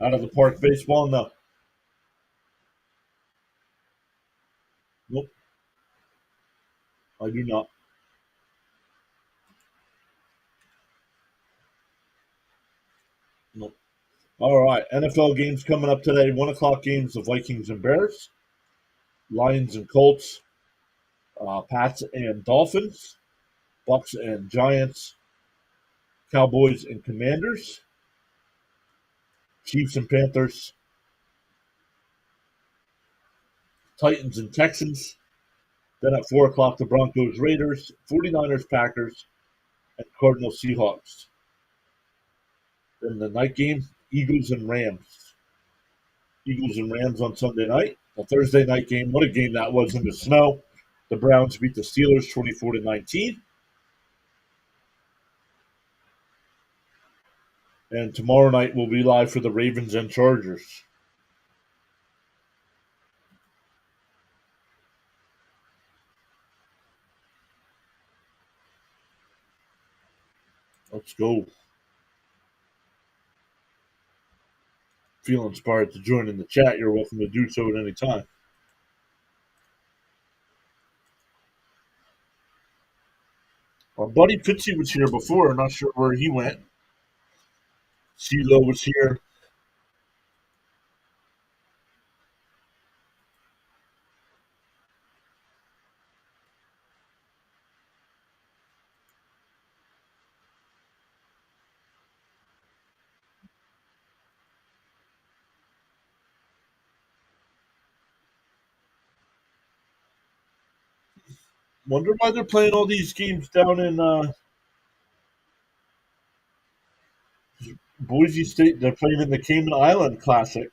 Out of the park baseball? No. Nope. I do not. Nope. All right. NFL games coming up today. 1 o'clock games, the Vikings and Bears, Lions and Colts, Pats and Dolphins, Bucks and Giants, Cowboys and Commanders, Chiefs and Panthers, Titans and Texans. Then at 4 o'clock, the Broncos Raiders, 49ers Packers, and Cardinals Seahawks. Then the night game, Eagles and Rams. Eagles and Rams on Sunday night. The Thursday night game, what a game that was in the snow. The Browns beat the Steelers 24-19. And tomorrow night we'll be live for the Ravens and Chargers. Let's go. Feel inspired to join in the chat, you're welcome to do so at any time. Our buddy Fitzy was here before. Not sure where he went. CeeLo was here. Wonder why they're playing all these games down in Boise State. They're playing in the Cayman Island Classic.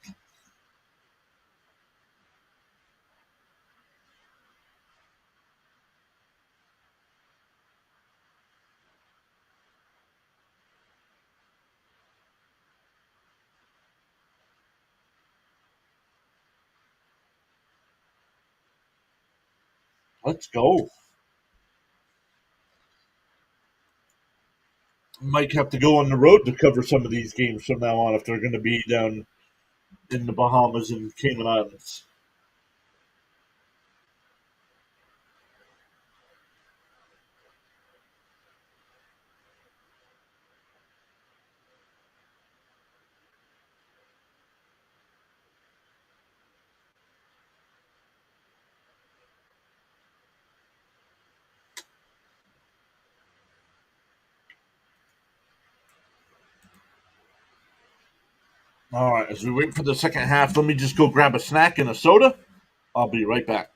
Let's go. Might have to go on the road to cover some of these games from now on if they're going to be down in the Bahamas and Cayman Islands. All right, as we wait for the second half, let me just go grab a snack and a soda. I'll be right back.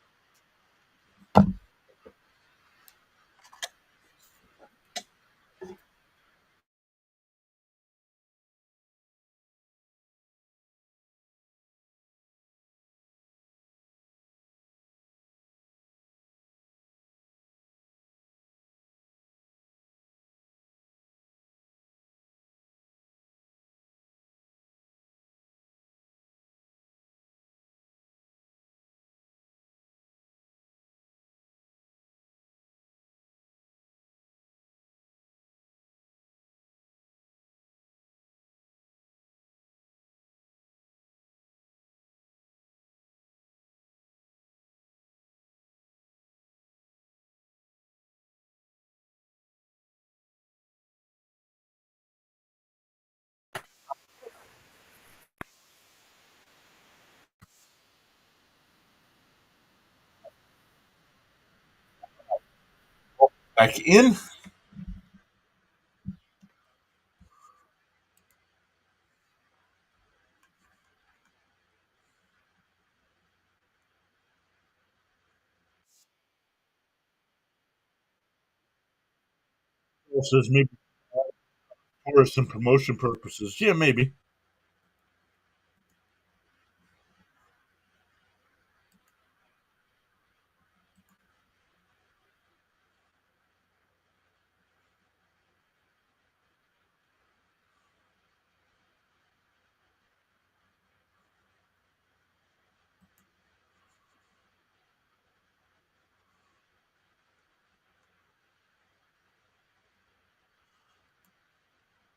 Back in. Says maybe for some promotion purposes. Yeah, maybe.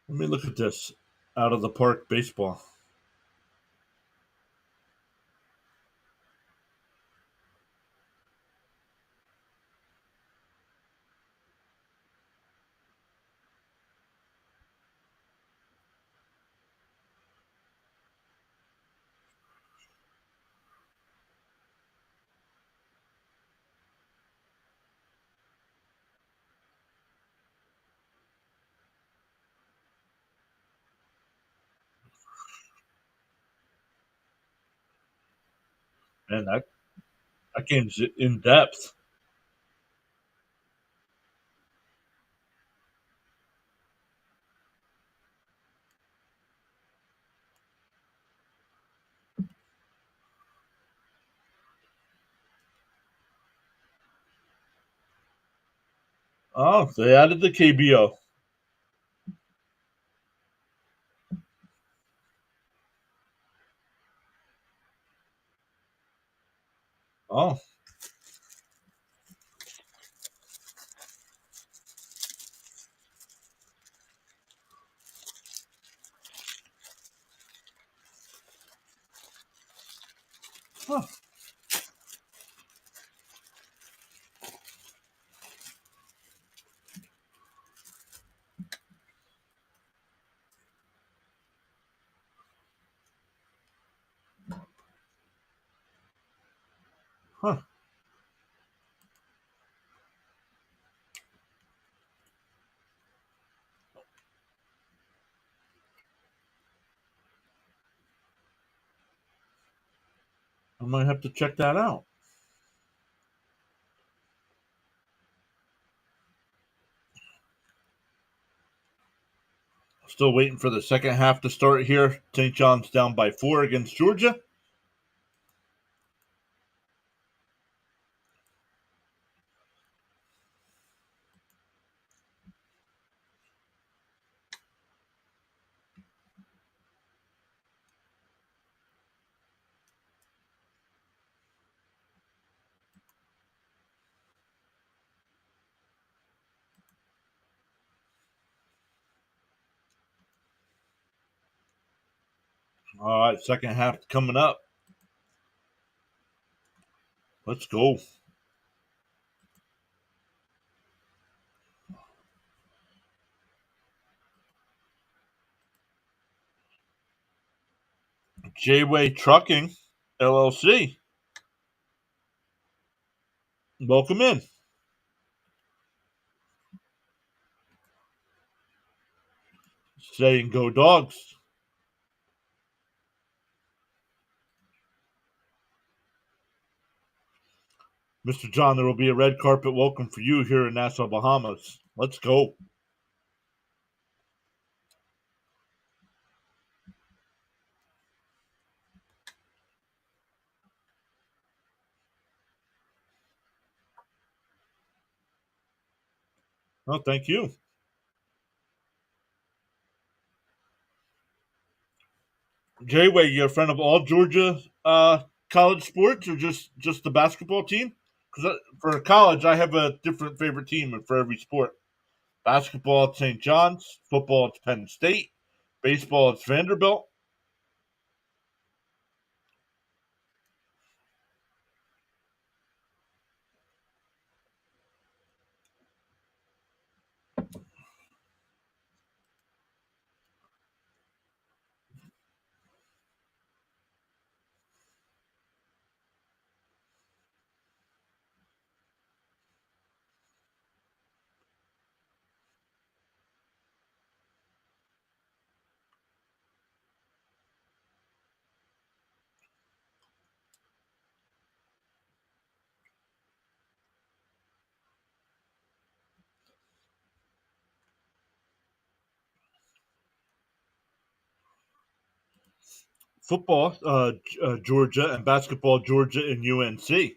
Let me look at this. Out of the park baseball. And that game's in depth. Oh, they added the KBO. Oh, huh. Huh. I might have to check that out. Still waiting for the second half to start here. St. John's down by 4 against Georgia. All right, second half coming up. Let's go. J-Way Trucking, LLC. Welcome in. Saying go dogs. Mr. John, there will be a red carpet welcome for you here in Nassau, Bahamas. Let's go. Oh, thank you. J-Way, you're a friend of all Georgia college sports or just the basketball team? Because for college, I have a different favorite team for every sport. Basketball, it's St. John's. Football, it's Penn State. Baseball, it's Vanderbilt. Football, Georgia, and basketball, Georgia and UNC.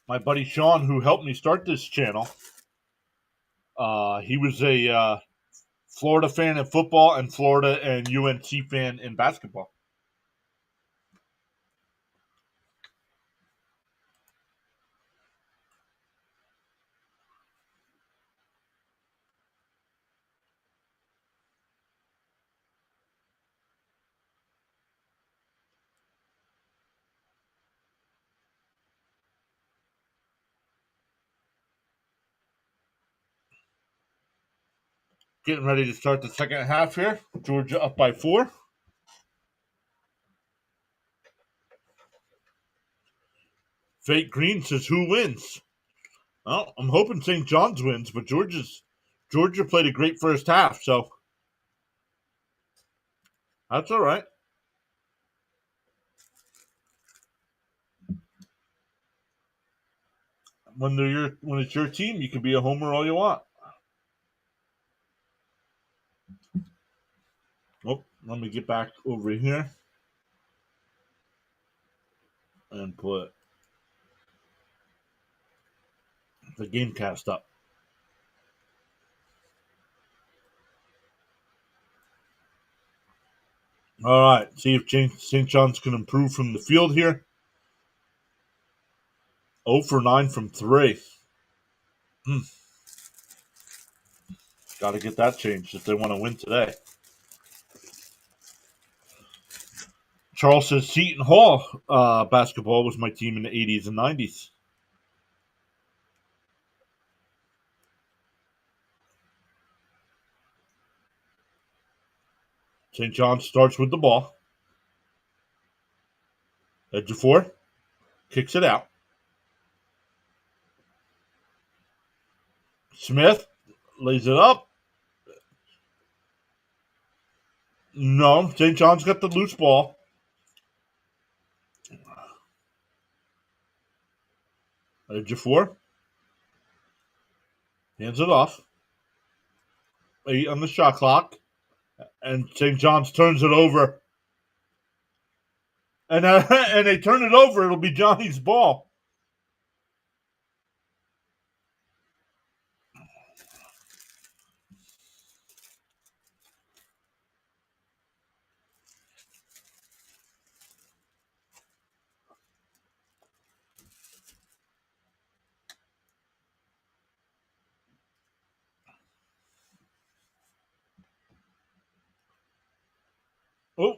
My buddy Sean, who helped me start this channel, he was a Florida fan in football and Florida and UNC fan in basketball. Getting ready to start the second half here. Georgia up by 4. Fake Green says who wins? Well, I'm hoping St. John's wins, but Georgia played a great first half, so that's all right. When it's your team, you can be a homer all you want. Oh, let me get back over here and put the game cast up. All right, see if St. John's can improve from the field here. 0 for 9 from 3. Got to get that changed if they want to win today. Charles says Seton Hall basketball was my team in the 80s and 90s. St. John starts with the ball. Edge of 4. Kicks it out. Smith lays it up. No, St. John's got the loose ball. Ejiofor hands it off. 8 on the shot clock. And St. John's turns it over. And and they turn it over, it'll be Johnny's ball. Oh,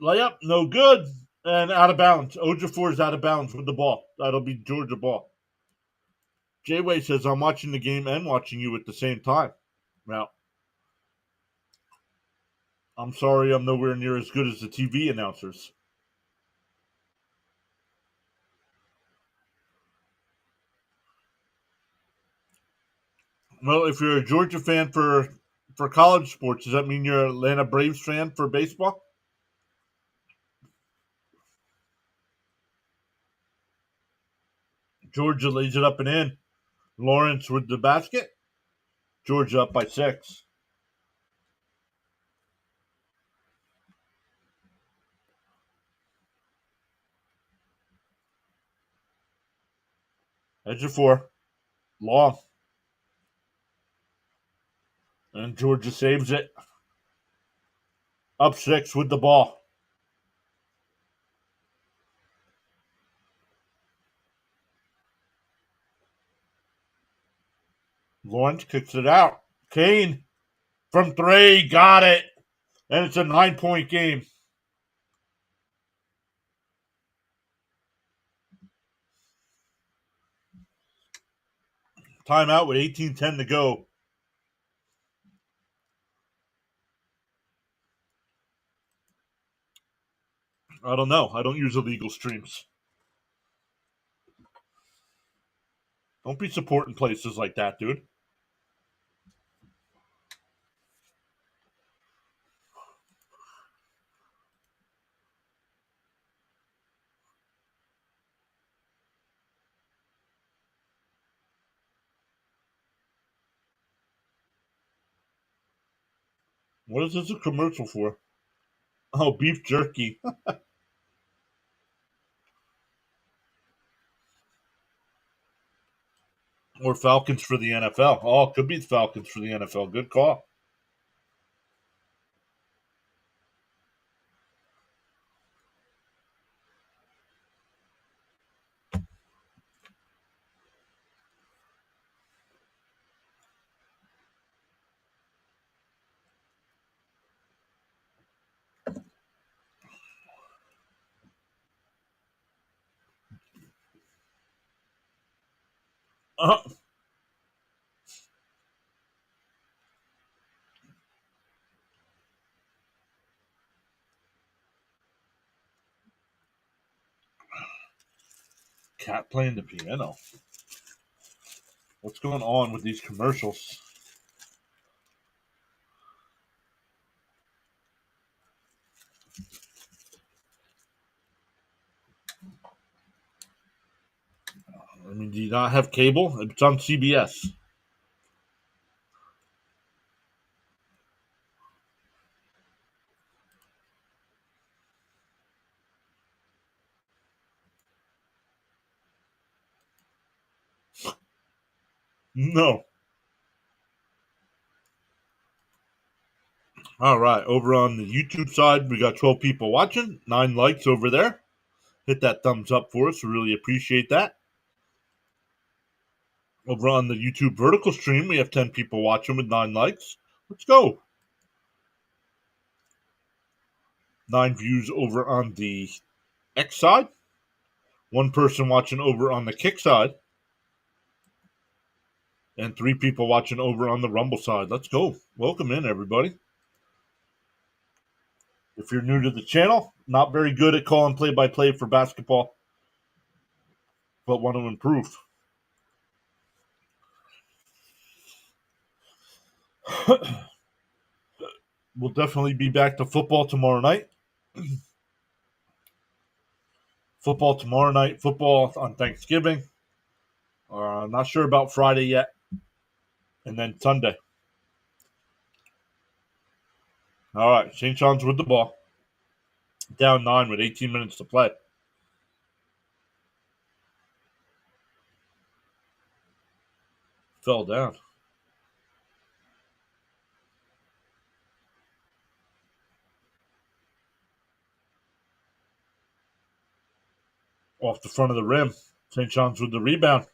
layup, no good. And out of bounds. Ejiofor is out of bounds with the ball. That'll be Georgia ball. J-Way says, I'm watching the game and watching you at the same time. Now, I'm sorry I'm nowhere near as good as the TV announcers. Well, if you're a Georgia fan for college sports, does that mean you're an Atlanta Braves fan for baseball? Georgia lays it up and in. Lawrence with the basket. Georgia up by 6. Edge of 4. Long. And Georgia saves it. Up 6 with the ball. Lawrence kicks it out. Kane from 3. Got it. And it's a 9-point game. Timeout with 18:10 to go. I don't know. I don't use illegal streams. Don't be supporting places like that, dude. What is this a commercial for? Oh, beef jerky. Or Falcons for the NFL. Oh, it could be the Falcons for the NFL. Good call. Uh, cat playing the piano. What's going on with these commercials? I mean, do you not have cable? It's on CBS. No. All right. Over on the YouTube side, we got 12 people watching, 9 likes over there. Hit that thumbs up for us. We really appreciate that. Over on the YouTube vertical stream, we have 10 people watching with 9 likes. Let's go. 9 views over on the X side. 1 person watching over on the Kick side. And 3 people watching over on the Rumble side. Let's go. Welcome in, everybody. If you're new to the channel, not very good at calling play-by-play for basketball, but want to improve. We'll definitely be back to football tomorrow night. Football tomorrow night. Football on Thanksgiving. Not sure about Friday yet. And then Sunday. All right, St. John's with the ball. Down 9 with 18 minutes to play. Fell down. Off the front of the rim. St. John's with the rebound.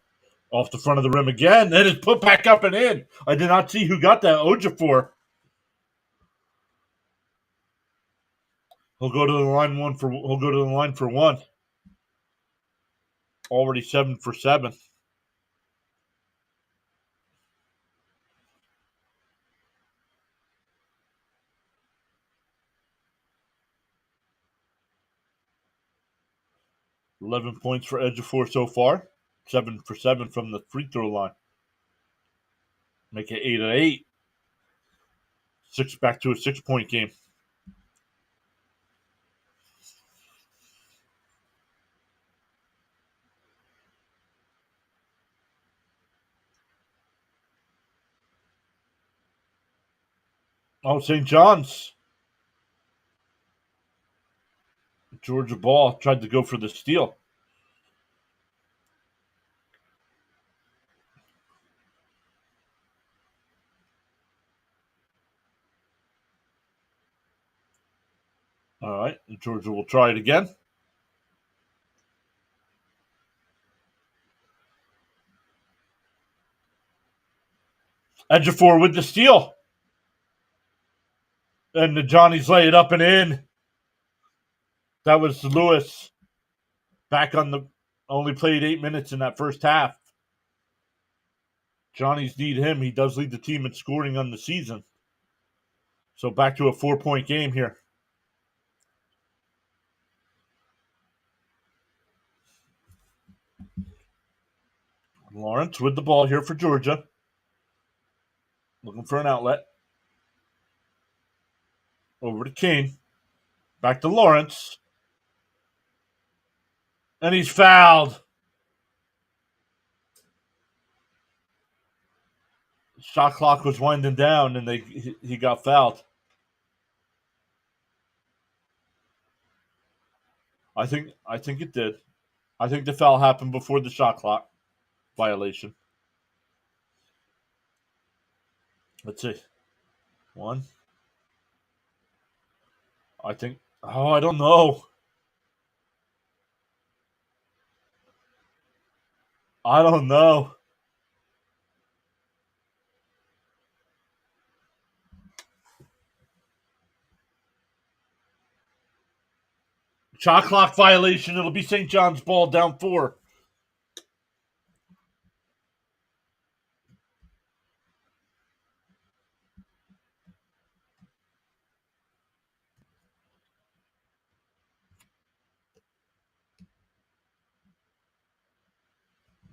Off the front of the rim again. Then it's put back up and in. I did not see who got that. Ojafor. He'll go to the line for one. Already 7 for 7. $11 points for Ejiofor so far. 7 for 7 from the free throw line. Make it 8-8. Back to a 6-point game. Oh, St. John's. Georgia ball tried to go for the steal. All right, Georgia will try it again. Ejiofor with the steal. And the Johnnies lay it up and in. That was Lewis. Back on the. Only played 8 minutes in that first half. Johnnies need him. He does lead the team in scoring on the season. So back to a 4-point game here. Lawrence with the ball here for Georgia. Looking for an outlet. Over to Kane. Back to Lawrence. And he's fouled. Shot clock was winding down, and he got fouled. I think it did. I think the foul happened before the shot clock violation. Let's see. 1. I think. Oh, I don't know. I don't know. Shot clock violation. It'll be St. John's ball down 4.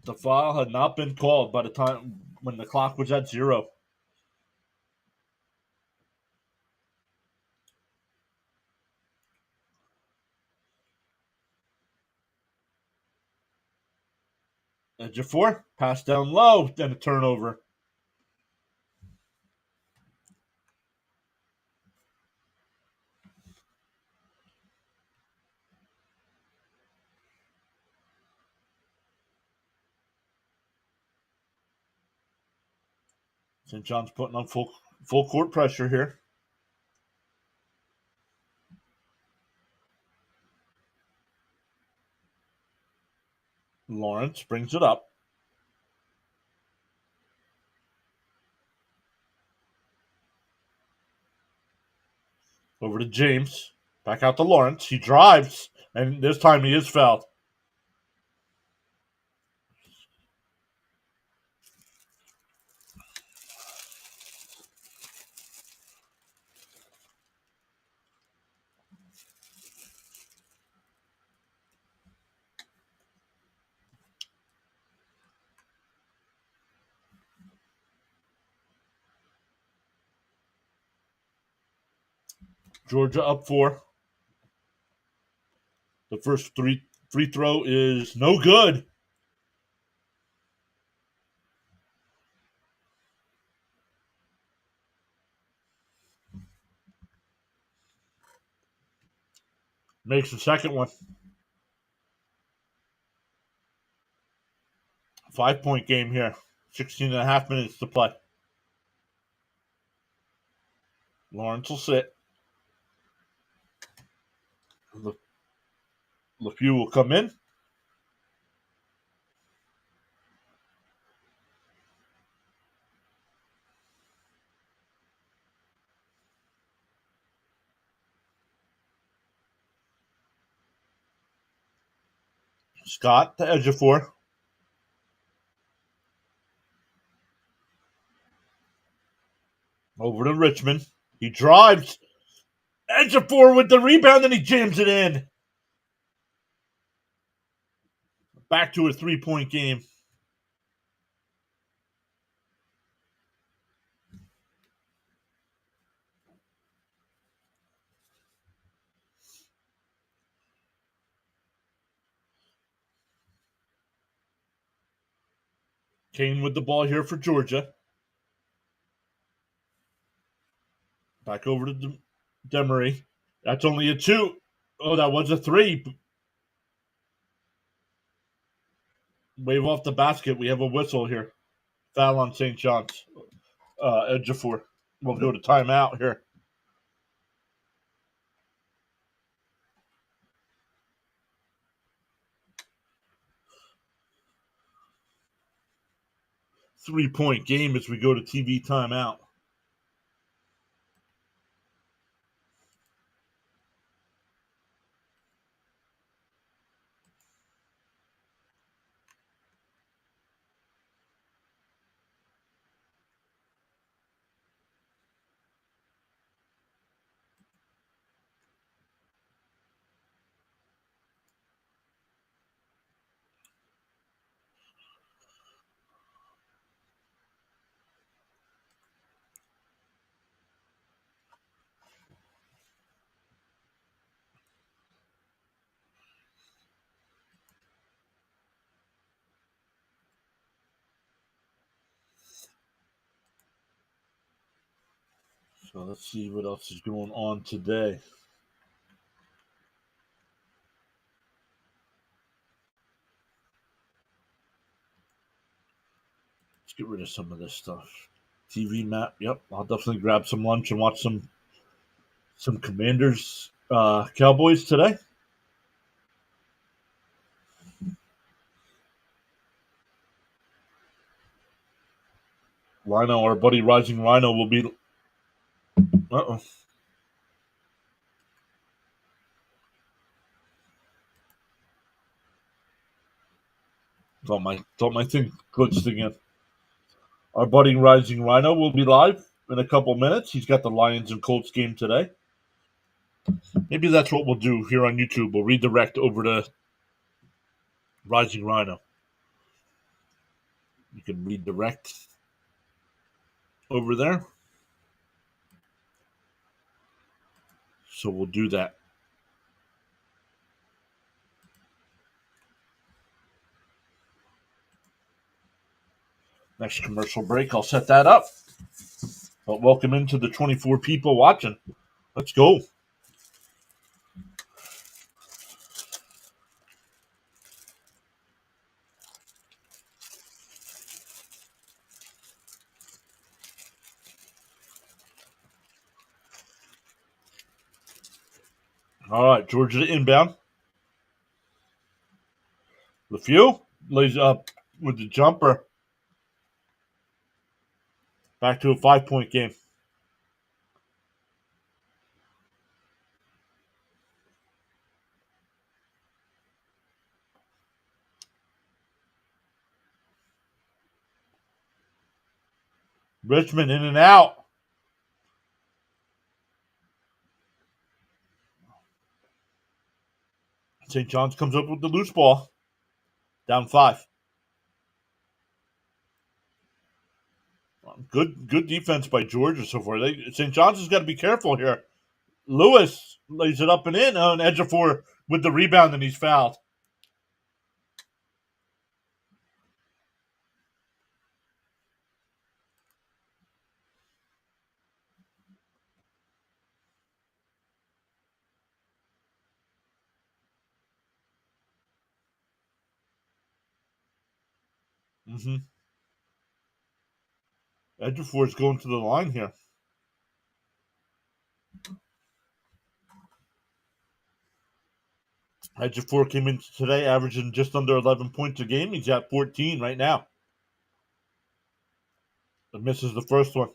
The foul had not been called by the time when the clock was at 0. Ejiofor, pass down low, then a turnover. St. John's putting on full court pressure here. Lawrence brings it up. Over to James. Back out to Lawrence. He drives, and this time he is fouled. Georgia up 4. The first free throw is no good. Makes the second one. 5-point game here. 16 and a half minutes to play. Lawrence will sit. LeFew will come in. Scott to Ejiofor. Over to Richmond. He drives. Ejiofor with the rebound and he jams it in. Back to a 3-point game. Kane with the ball here for Georgia. Back over to Demery. That's only a 2. Oh, that was a 3. Wave off the basket. We have a whistle here. Foul on St. John's. Ejiofor. We'll go to timeout here. Three-point game as we go to TV timeout. So let's see what else is going on today. Let's get rid of some of this stuff. TV map. Yep, I'll definitely grab some lunch and watch some Commanders Cowboys today. Rhino, our buddy Rising Rhino, will be. Uh-oh. Thought my thing glitched again. Our buddy Rising Rhino will be live in a couple minutes. He's got the Lions and Colts game today. Maybe that's what we'll do here on YouTube. We'll redirect over to Rising Rhino. You can redirect over there. So we'll do that. Next commercial break, I'll set that up. But welcome into the 24 people watching. Let's go. All right, Georgia to inbound. LeFew lays up with the jumper. Back to a 5-point game. Richmond in and out. St. John's comes up with the loose ball. Down 5. Good defense by Georgia so far. St. John's has got to be careful here. Lewis lays it up and in on Ejiofor with the rebound, and he's fouled. Mm-hmm. Ejiofor's going to the line here. Ejiofor came in today averaging just under 11 points a game. He's at 14 right now. But misses the first one.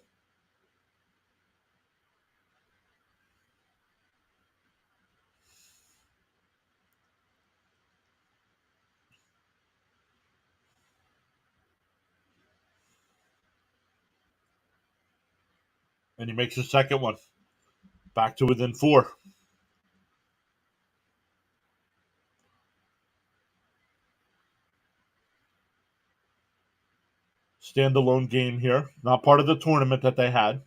And he makes the second one. Back to within 4. Standalone game here. Not part of the tournament that they had.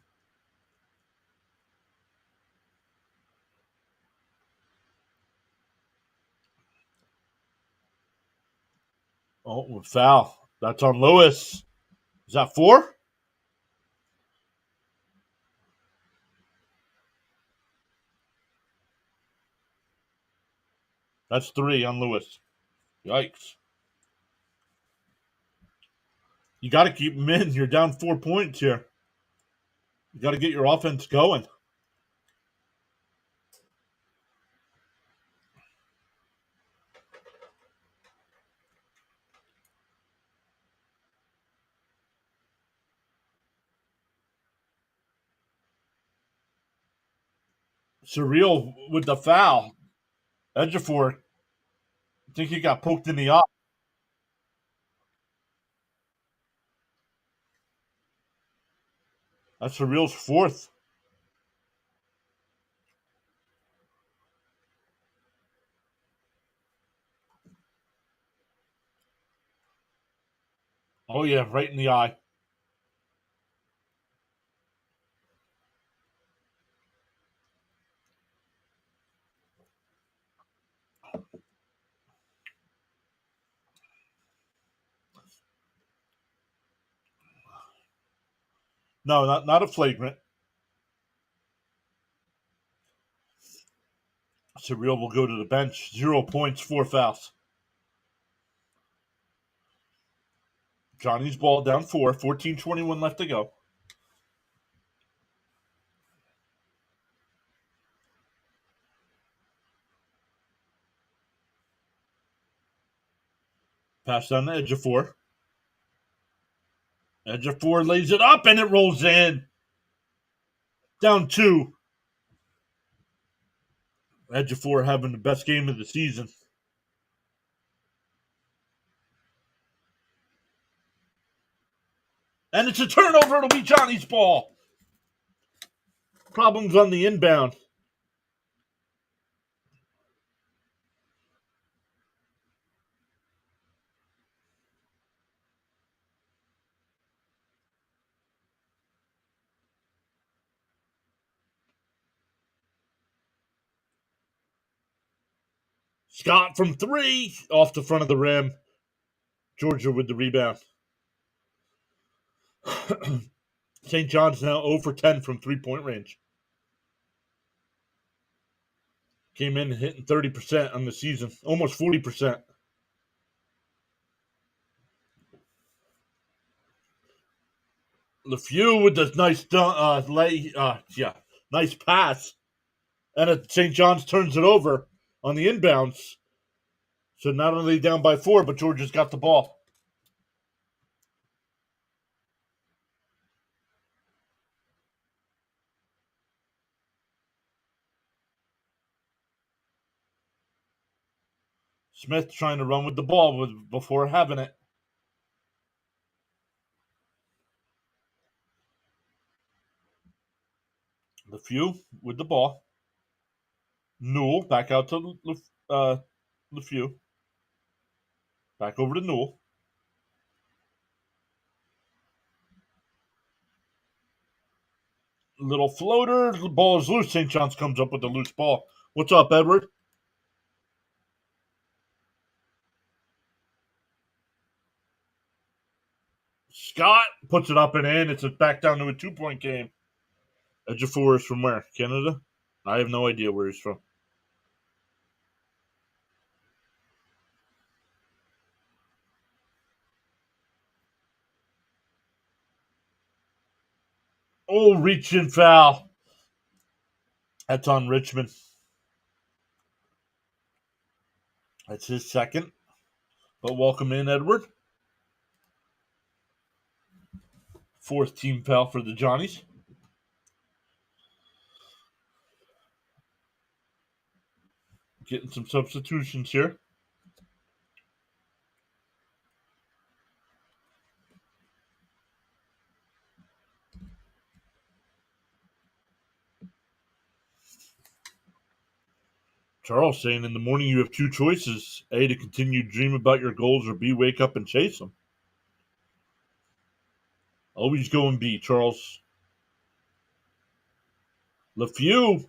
Oh, foul. That's on Lewis. Is that 4? That's 3 on Lewis. Yikes. You got to keep him in. You're down 4 points here. You got to get your offense going. Surreal with the foul. Ejiofor, I think he got poked in the eye. That's Surreal's 4th. Oh, yeah, right in the eye. No, not a flagrant. Surreal will go to the bench. 0 points, 4 fouls. Johnny's ball down 4. 14:21 left to go. Pass down to Ejiofor. Ejiofor lays it up and it rolls in. Down 2. Ejiofor having the best game of the season. And it's a turnover. It'll be Johnny's ball. Problems on the inbound. Scott from 3 off the front of the rim. Georgia with the rebound. St. John's now 0 for 10 from 3-point range. Came in hitting 30% on the season, almost 40%. LeFew with this nice nice pass, and St. John's turns it over on the inbounds. So not only down by 4, but Georgia's got the ball. Smith trying to run with the ball before having it. LeFew with the ball. Newell back out to LeFew. Back over to Newell. Little floater. The ball is loose. St. John's comes up with the loose ball. What's up, Edward? Scott puts it up and in. It's back down to a 2-point game. Ejiofor is from where? Canada? I have no idea where he's from. Oh, reach and foul. That's on Richmond. That's his second. But welcome in, Edward. Fourth team foul for the Johnnies. Getting some substitutions here. Charles saying in the morning you have two choices: A, to continue to dream about your goals, or B, wake up and chase them. Always going B, Charles. LeFew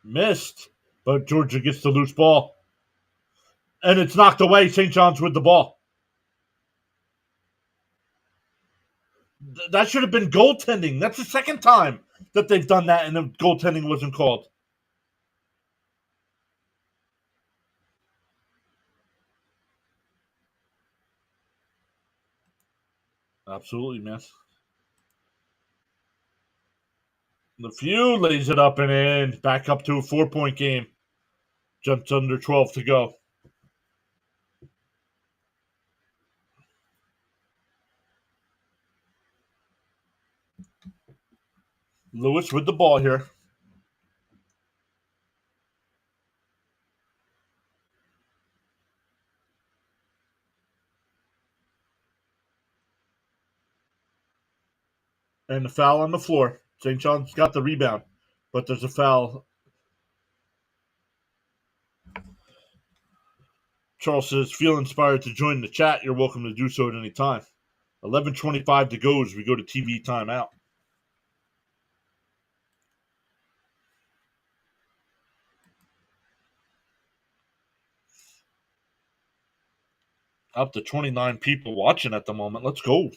missed, but Georgia gets the loose ball. And it's knocked away. St. John's with the ball. That should have been goaltending. That's the second time that they've done that and the goaltending wasn't called. Absolutely, man. LeFew lays it up and in. Back up to a 4-point game. Jumps under 12 to go. Lewis with the ball here. And the foul on the floor. St. John's got the rebound, but there's a foul. Charles says, feel inspired to join the chat. You're welcome to do so at any time. 11:25 to go as we go to TV timeout. Up to 29 people watching at the moment. Let's go.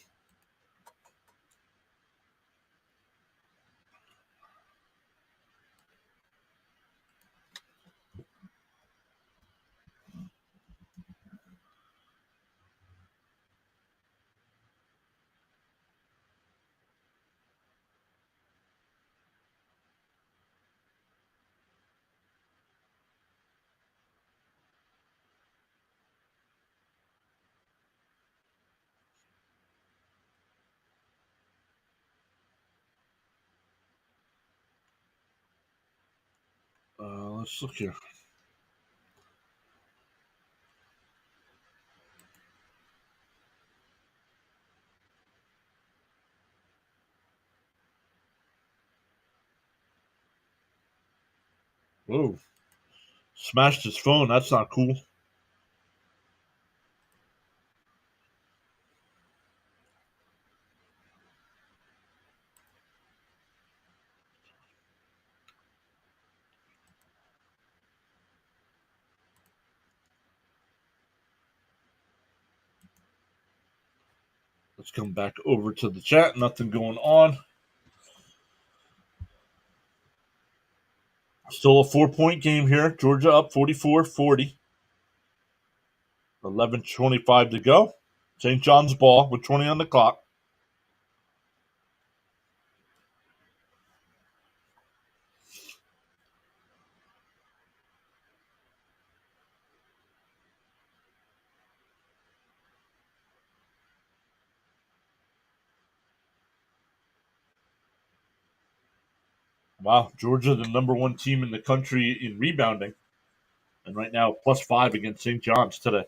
Let's look here. Whoa. Smashed his phone. That's not cool. Let's come back over to the chat. Nothing going on. Still a 4-point game here. Georgia up 44-40. 11:25 to go. St. John's ball with 20 on the clock. Wow, Georgia, the number one team in the country in rebounding. And right now, +5 against St. John's today.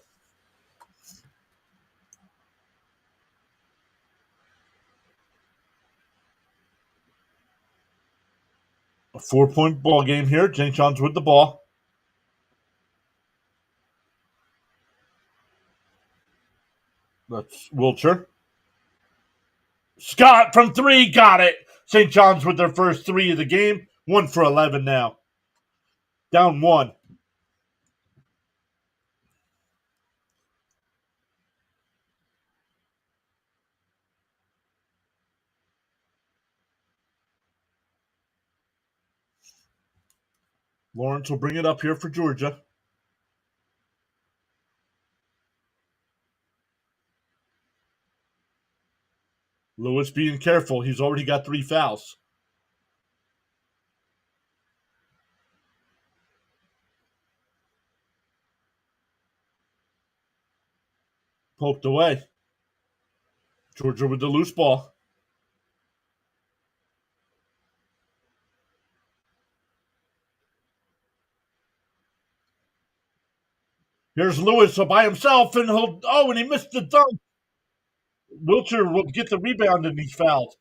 A 4-point ball game here. St. John's with the ball. That's Wilcher. Scott from 3 got it. St. John's with their first 3 of the game. 1 for 11 now. Down 1. Lawrence will bring it up here for Georgia. Lewis being careful. He's already got 3 fouls. Poked away. Georgia with the loose ball. Here's Lewis by himself, and and he missed the dunk. Wilcher will get the rebound, and he's fouled.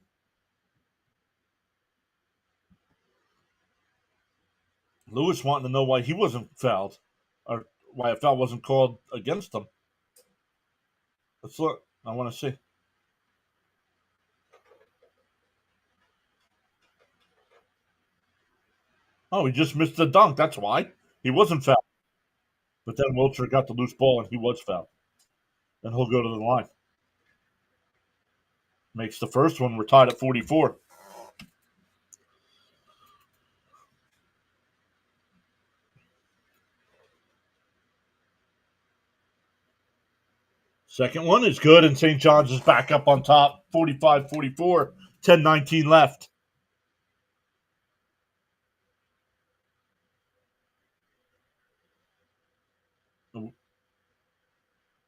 Lewis wanting to know why he wasn't fouled, or why a foul wasn't called against him. Let's look. I want to see. Oh, he just missed the dunk. That's why. He wasn't fouled. But then Wilcher got the loose ball, and he was fouled. And he'll go to the line. Makes the first one. We're tied at 44. Second one is good, and St. John's is back up on top, 45-44, 10-19 left.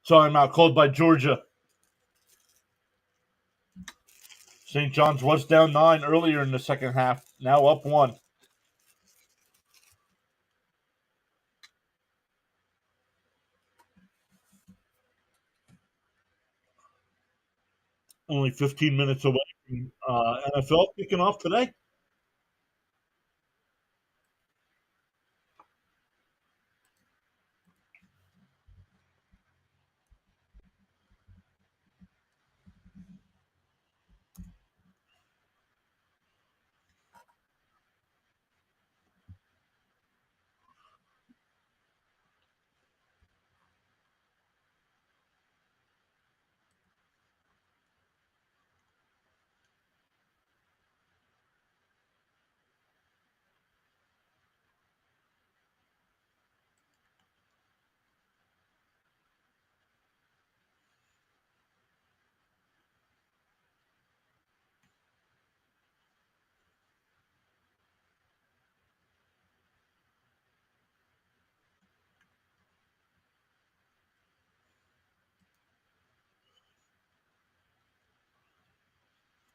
Timeout called by Georgia. St. John's was down 9 earlier in the second half, now up 1. Only 15 minutes away from NFL kicking off today.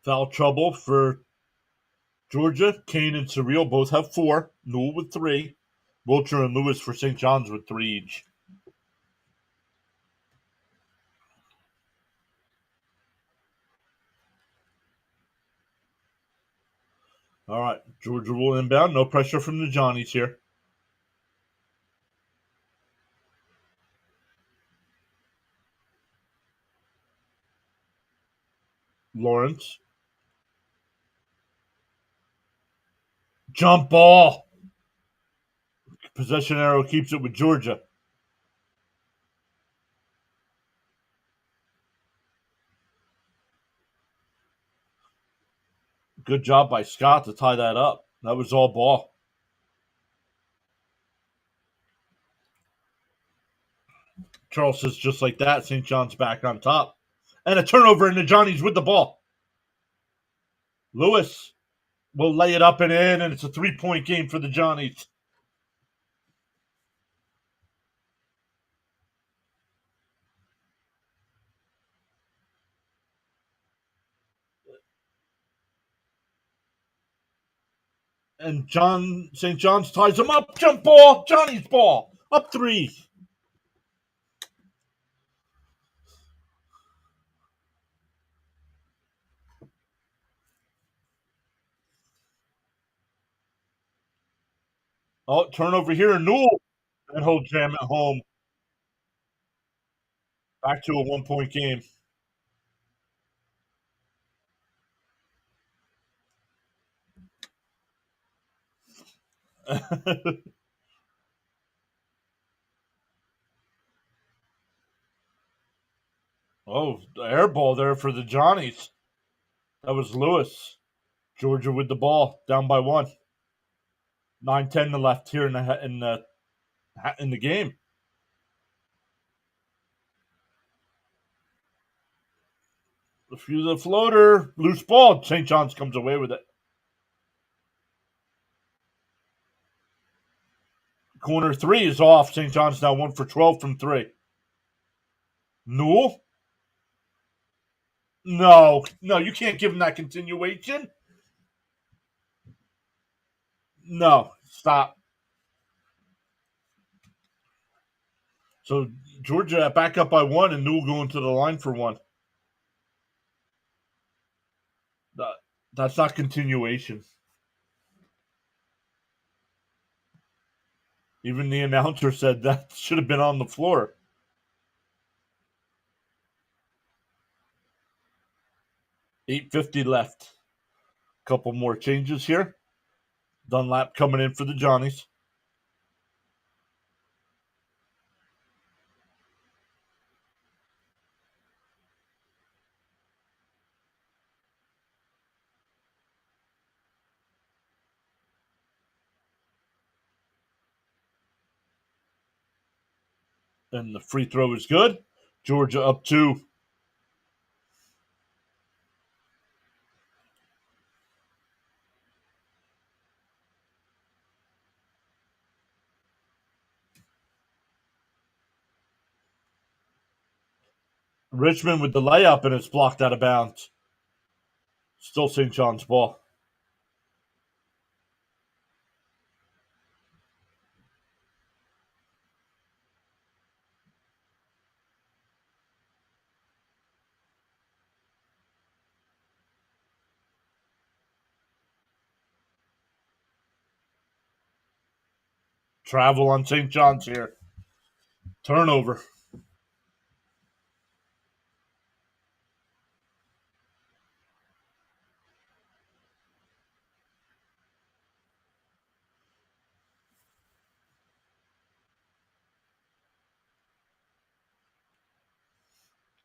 Foul trouble for Georgia. Kane and Surreal both have 4. Newell with 3. Wilcher and Lewis for St. John's with 3 each. All right, Georgia will inbound. No pressure from the Johnnies here. Lawrence. Jump ball. Possession arrow keeps it with Georgia. Good job by Scott to tie that up. That was all ball. Charles says just like that, St. John's back on top. And a turnover, and the Johnnies with the ball. Lewis will lay it up and in, and it's a 3-point game for the Johnnies. And St. John's ties him up. Jump ball. Johnny's ball. Up 3. Oh, turnover here. Newell. And he'll jam it home. Back to a 1-point game. Oh, the air ball there for the Johnnies. That was Lewis. Georgia with the ball, down by 1. 9:10 to left here in the game. The floater, loose ball. St. John's comes away with it. Corner 3 is off. St. John's now 1 for 12 from 3. Newell No, no, you can't give him that continuation. No, stop. So Georgia back up by one, and Newell going to the line for one. That, that's not continuation. Even the announcer said that should have been on the floor. 8:50 left. Couple more changes here. Dunlap coming in for the Johnnies. And the free throw is good. Georgia up two. Richmond with the layup, and it's blocked out of bounds. Still St. John's ball. Travel on St. John's here. Turnover.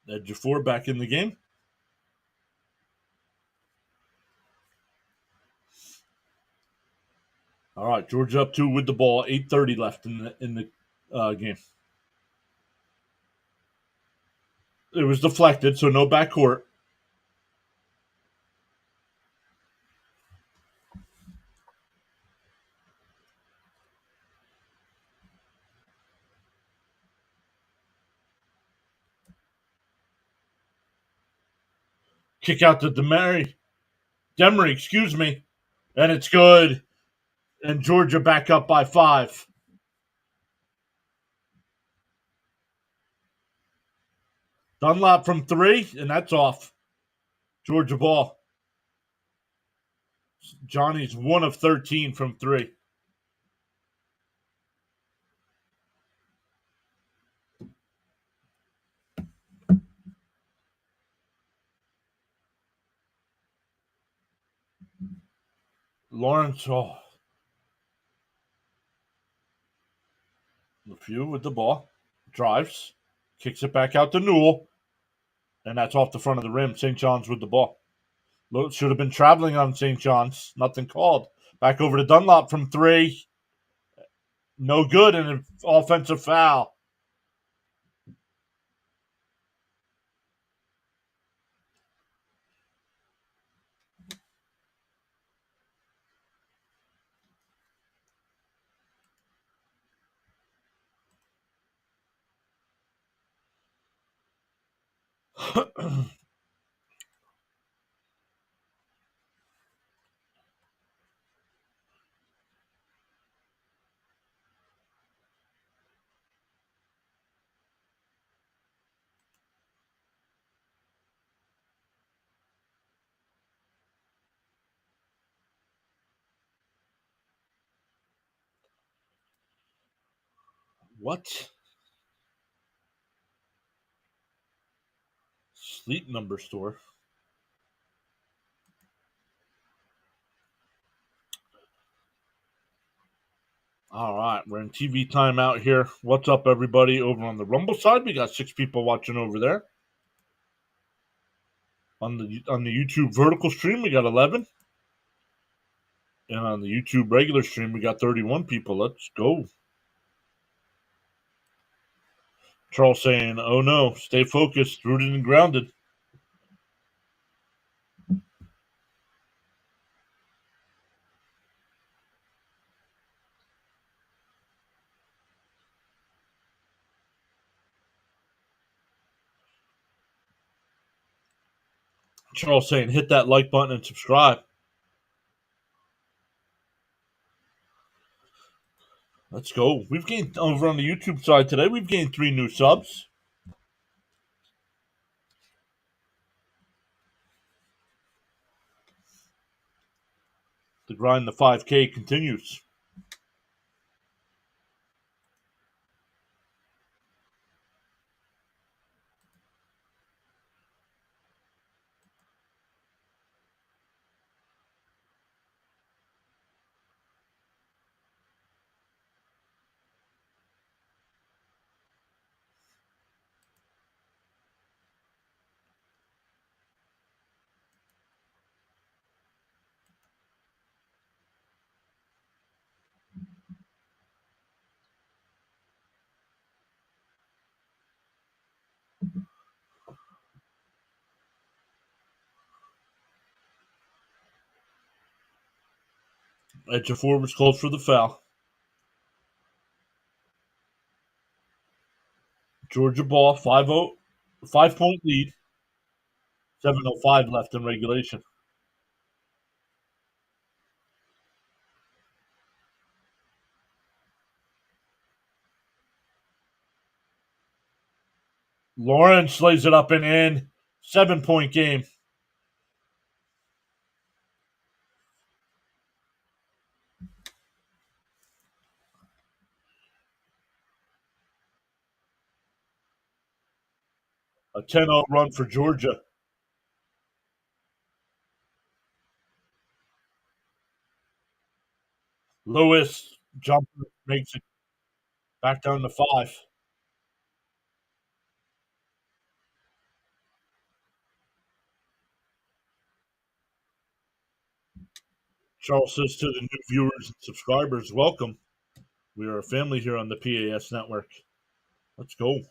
Ejiofor back in the game. All right, Georgia up two with the ball. 8:30 left in the game. It was deflected, so no backcourt. Kick out to Demery, excuse me, and it's good. And Georgia back up by 5. Dunlap from 3, and that's off. Georgia ball. Johnny's 1 of 13 from 3. Lawrence, LeFew with the ball. Drives. Kicks it back out to Newell. And that's off the front of the rim. St. John's with the ball. Should have been traveling on St. John's. Nothing called. Back over to Dunlop from 3. No good, and an offensive foul. What? Sleep number store. All right, we're in TV timeout here. What's up, everybody? Over on the Rumble side, we got 6 people watching over there. On the YouTube vertical stream, we got 11, and on the YouTube regular stream, we got 31 people. Let's go. Charles saying, "Oh no, stay focused, rooted and grounded." Charles saying hit that like button and subscribe. Let's go. We've gained over on the YouTube side today. We've gained 3 new subs. The grind, the 5K continues. Edge of forwards called for the foul. Georgia ball, 5-0, 5-point lead. 7:05 left in regulation. Lawrence lays it up and in. 7-point game. A 10-0 run for Georgia. Lewis jumper makes it back down to 5. Charles says to the new viewers and subscribers, welcome. We are a family here on the PAS network. Let's go.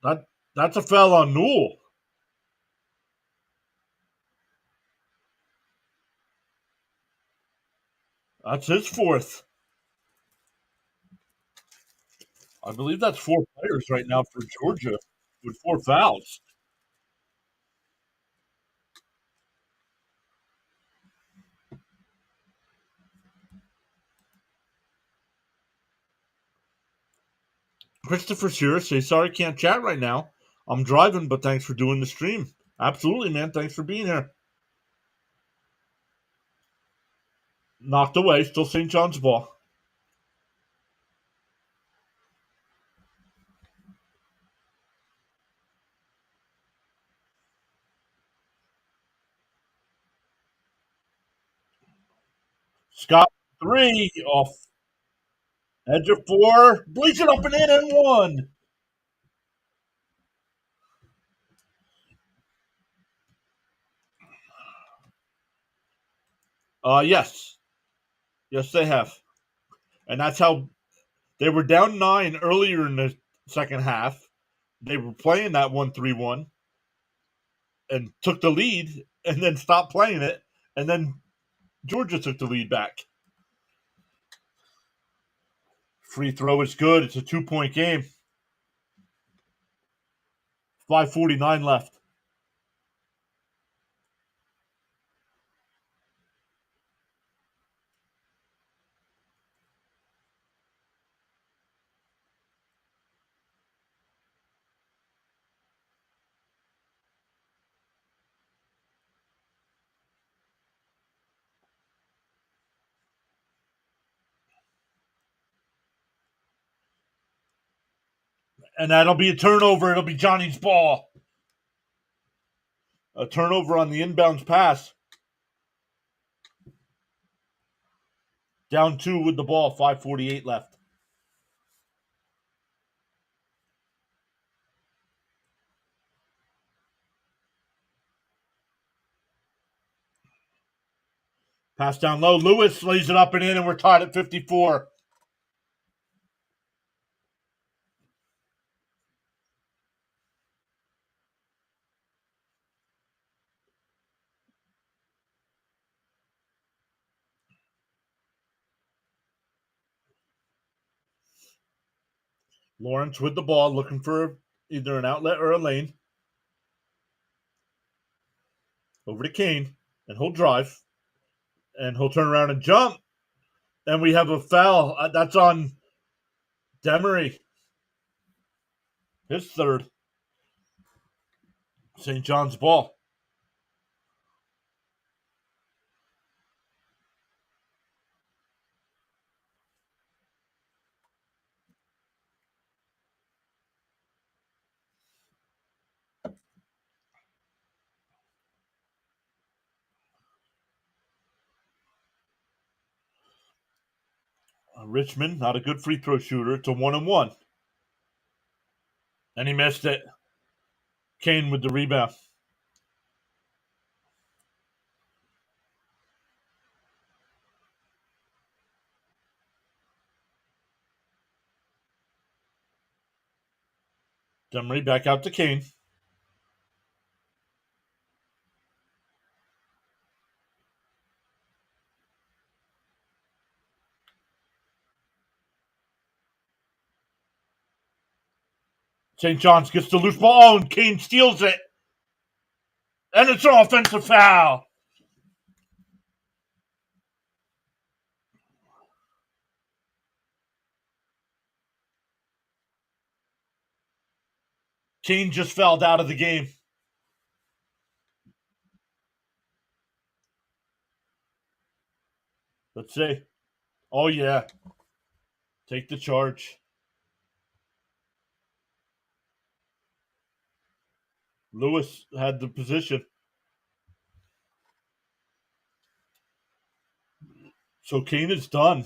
That that's a foul on Newell. That's his 4th. I believe that's 4 players right now for Georgia with 4 fouls. Christopher's here. Say sorry, can't chat right now. I'm driving, but thanks for doing the stream. Absolutely, man. Thanks for being here. Knocked away. Still St. John's ball. Scott 3 off edge of 4. Bleach it up and in and 1. Yes. Yes, they have. And that's how they were down 9 earlier in the second half. They were playing that 1-3-1 and took the lead and then stopped playing it. And then Georgia took the lead back. Free throw is good. It's a 2-point game. 5:49 left. And that'll be a turnover. It'll be Johnny's ball. A turnover on the inbounds pass. Down 2 with the ball. 5:48 left. Pass down low. Lewis lays it up and in, and we're tied at 54. Lawrence with the ball, looking for either an outlet or a lane. Over to Kane, and he'll drive, and he'll turn around and jump. And we have a foul. That's on Demery. His third. St. John's ball. Richmond, not a good free throw shooter. It's a 1-1. And he missed it. Kane with the rebound. Demery back out to Kane. St. John's gets the loose ball. Oh, and Kane steals it. And it's an offensive foul. Kane just fouled out of the game. Let's see. Oh, yeah. Take the charge. Lewis had the position. So Kane is done.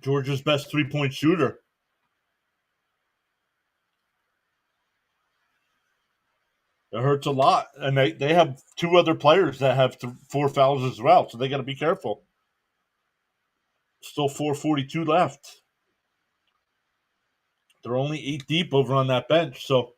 Georgia's best three-point shooter. It hurts a lot. And they have two other players that have 4 fouls as well, so they got to be careful. Still 4:42 left. They're only 8 deep over on that bench, so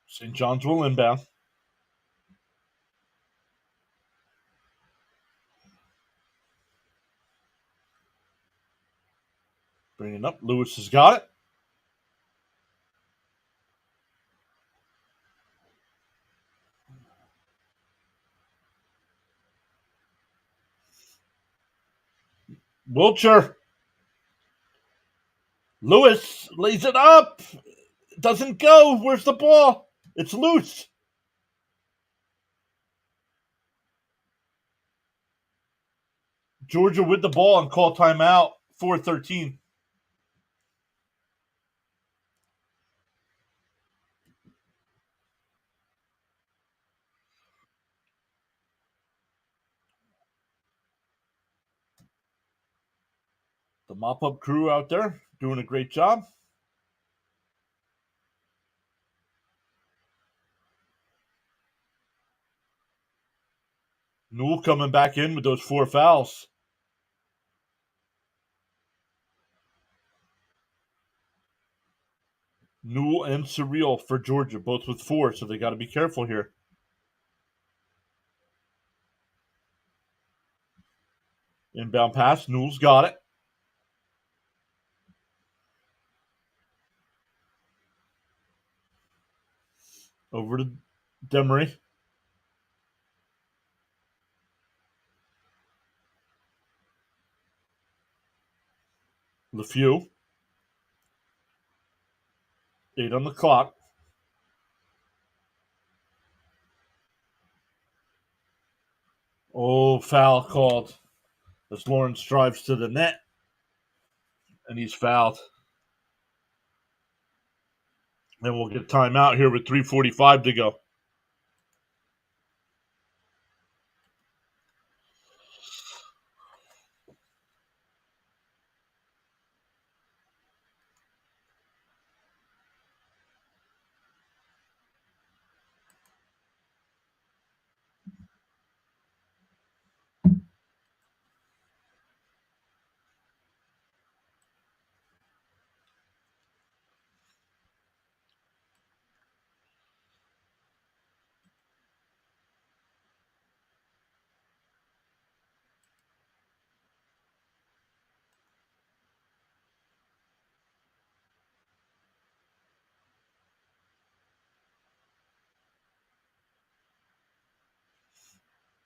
St. John's will inbound. Bringing up. Lewis has got it. Wilcher. Lewis lays it up. It doesn't go. Where's the ball? It's loose. Georgia with the ball and call timeout. 4:13. The mop-up crew out there doing a great job. Newell coming back in with those 4 fouls. Newell and Surreal for Georgia, both with 4, so they got to be careful here. Inbound pass. Newell's got it. Over to Demery. LeFew. 8 on the clock. Oh, foul called as Lawrence drives to the net. And he's fouled. Then we'll get timeout here with 3:45 to go.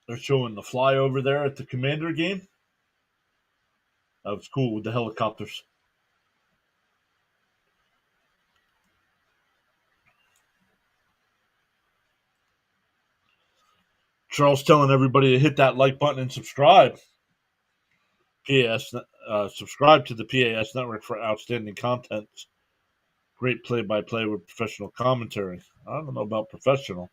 They're showing the flyover there at the Commander game. That was cool with the helicopters. Charles telling everybody to hit that like button and subscribe. PAS, subscribe to the PAS network for outstanding content. Great play-by-play with professional commentary. I don't know about professional,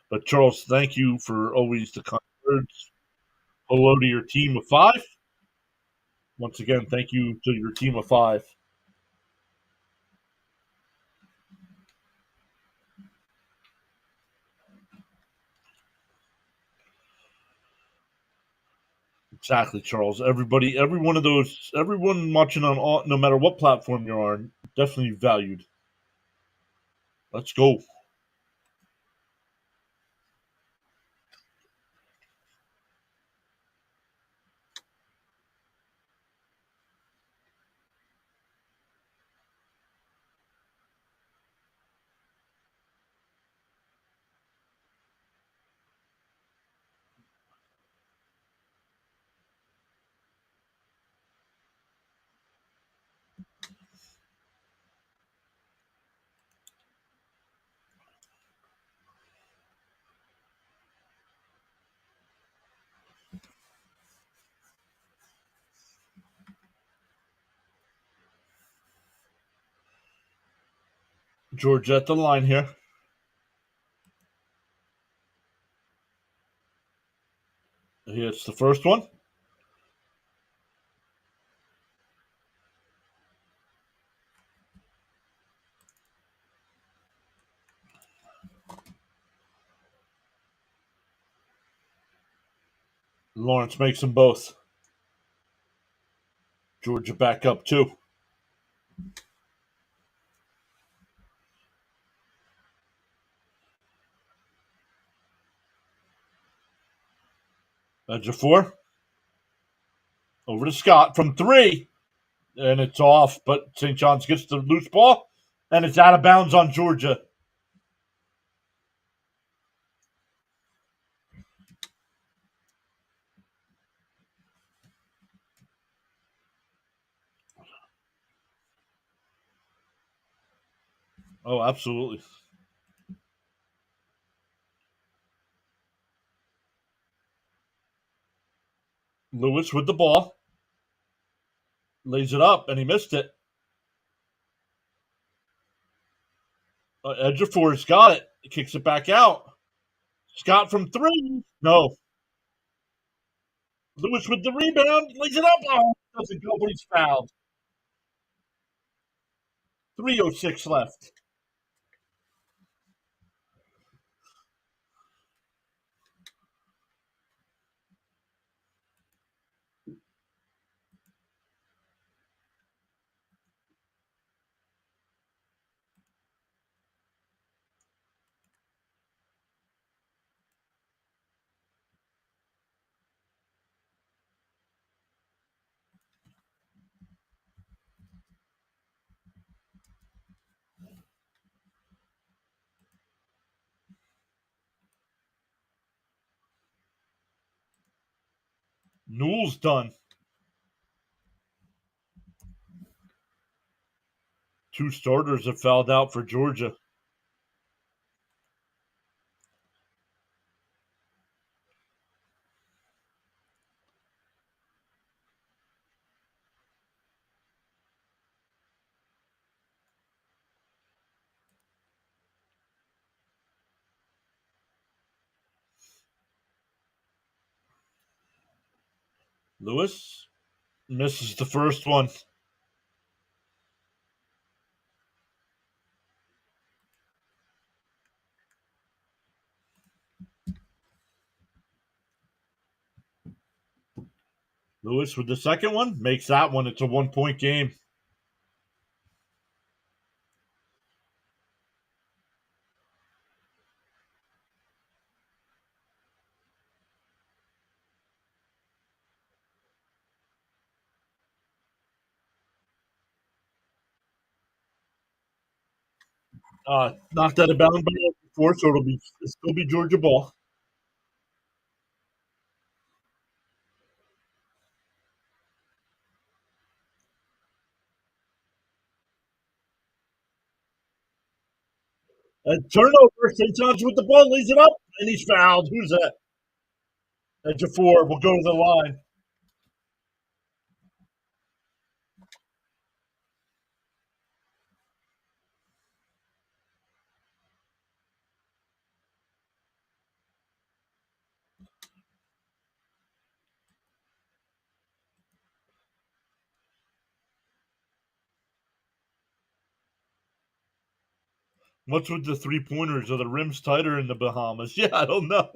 but Charles, thank you for always the kind words. Hello to your team of five. Once again, thank you to your team of five. Exactly, Charles. Everybody, every one of those, everyone watching on all, no matter what platform you're on, definitely valued. Let's go. Georgia at the line here. Here's the first one. Lawrence makes them both. Georgia back up two. Edge of four. Over to Scott from three. And it's off, but St. John's gets the loose ball, and it's out of bounds on Georgia. Oh, absolutely. Lewis with the ball. Lays it up, and he missed it. Edge of four's got it. He kicks it back out. Scott from three. No. Lewis with the rebound. Lays it up. Oh, doesn't go, but he's fouled. 3:06 left. Newell's done. Two starters have fouled out for Georgia. Lewis misses the first one. Lewis with the second one makes that one. It's a 1 point game. Knocked out of bounds by 4, so it'll still be Georgia ball. And turnover. St. John's with the ball, lays it up, and he's fouled. Who's that? Edge of 4. We'll go to the line. What's with the 3-pointers? Are the rims tighter in the Bahamas? Yeah, I don't know.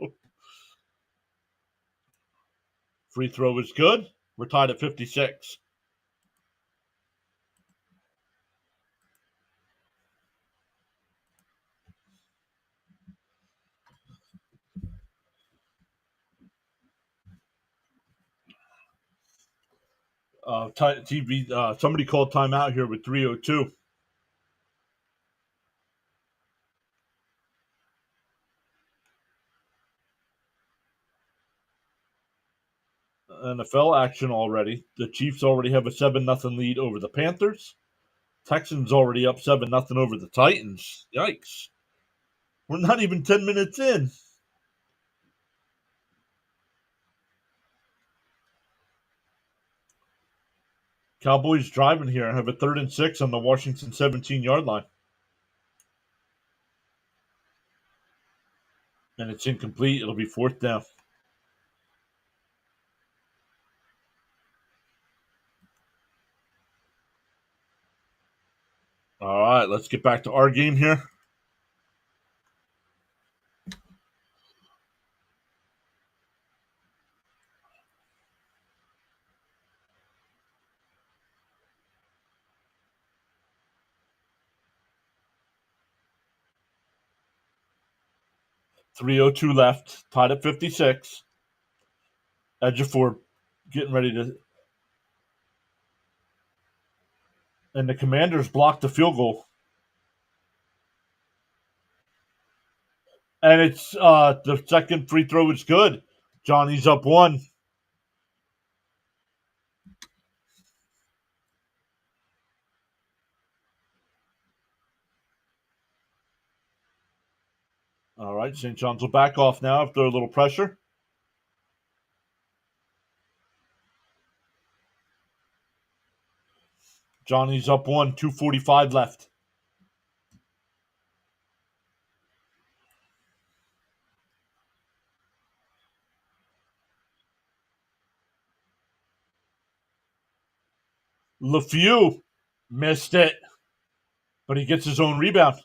Free throw is good. We're tied at 56. TV. Somebody called timeout here with 3:02. NFL action already. The Chiefs already have a 7-0 lead over the Panthers. Texans already up 7-0 over the Titans. Yikes. We're not even 10 minutes in. Cowboys driving here and have a 3rd and 6 on the Washington 17-yard line. And it's incomplete. It'll be 4th down. All right, let's get back to our game here. .302 left. Tied at 56. Edge of 4 getting ready to. And the Commanders blocked the field goal. And it's the second free throw is good. Johnny's up 1. All right, St. John's will back off now after a little pressure. Johnny's up 1, 2:45 left. LeFew missed it, but he gets his own rebound.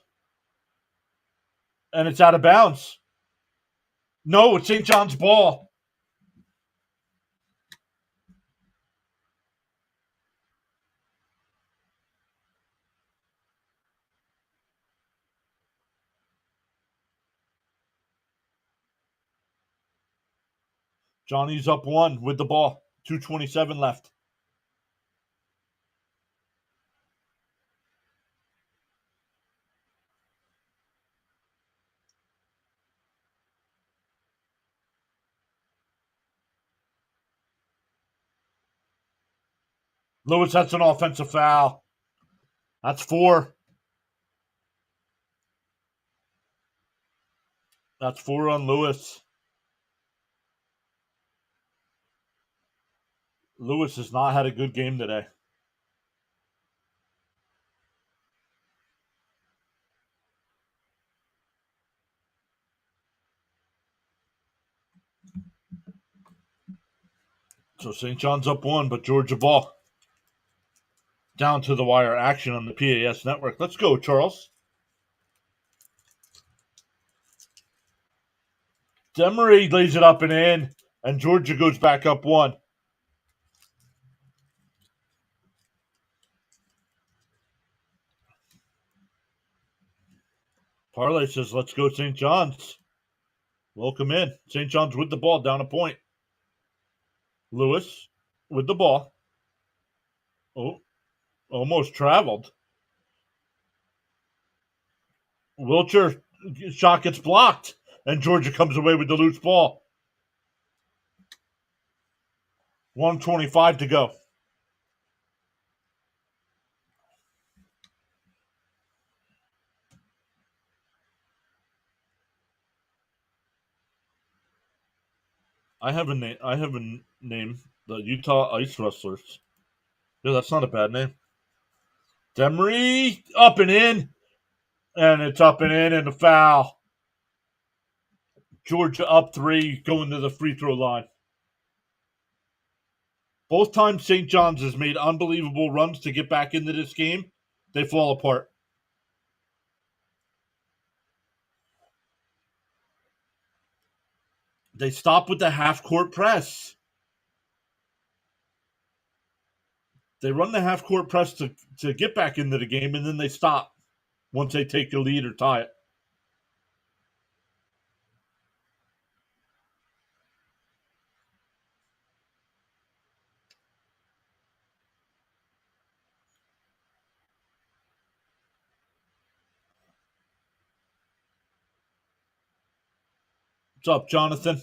And it's out of bounds. No, it's St. John's ball. Johnny's up 1 with the ball. 2:27 left. Lewis, that's an offensive foul. That's 4. That's 4 on Lewis. Lewis has not had a good game today. So St. John's up 1, but Georgia ball. Down to the wire action on the PAS network. Let's go, Charles. Demery lays it up and in, and Georgia goes back up 1. Parlay says, let's go St. John's. Welcome in. St. John's with the ball, down a point. Lewis with the ball. Oh, almost traveled. Wilcher shot gets blocked, and Georgia comes away with the loose ball. 1:25 to go. I have a name. I have a name. The Utah Ice Wrestlers. Yeah, that's not a bad name. Demery up and in, and it's up and in, and a foul. Georgia up 3, going to the free throw line. Both times St. John's has made unbelievable runs to get back into this game, they fall apart. They stop with the half court press. They run the half court press to get back into the game, and then they stop once they take the lead or tie it. What's up, Jonathan?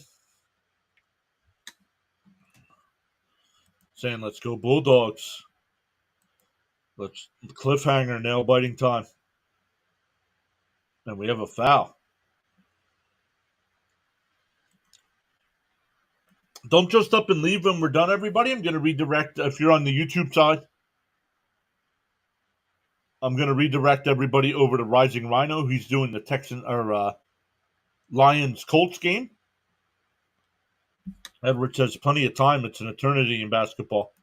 Saying, let's go Bulldogs. Let's cliffhanger, nail biting time. And we have a foul. Don't just up and leave when we're done, everybody. I'm going to redirect, if you're on the YouTube side, I'm going to redirect everybody over to Rising Rhino, who's doing the Texan or Lions Colts game. Edwards has plenty of time. It's an eternity in basketball.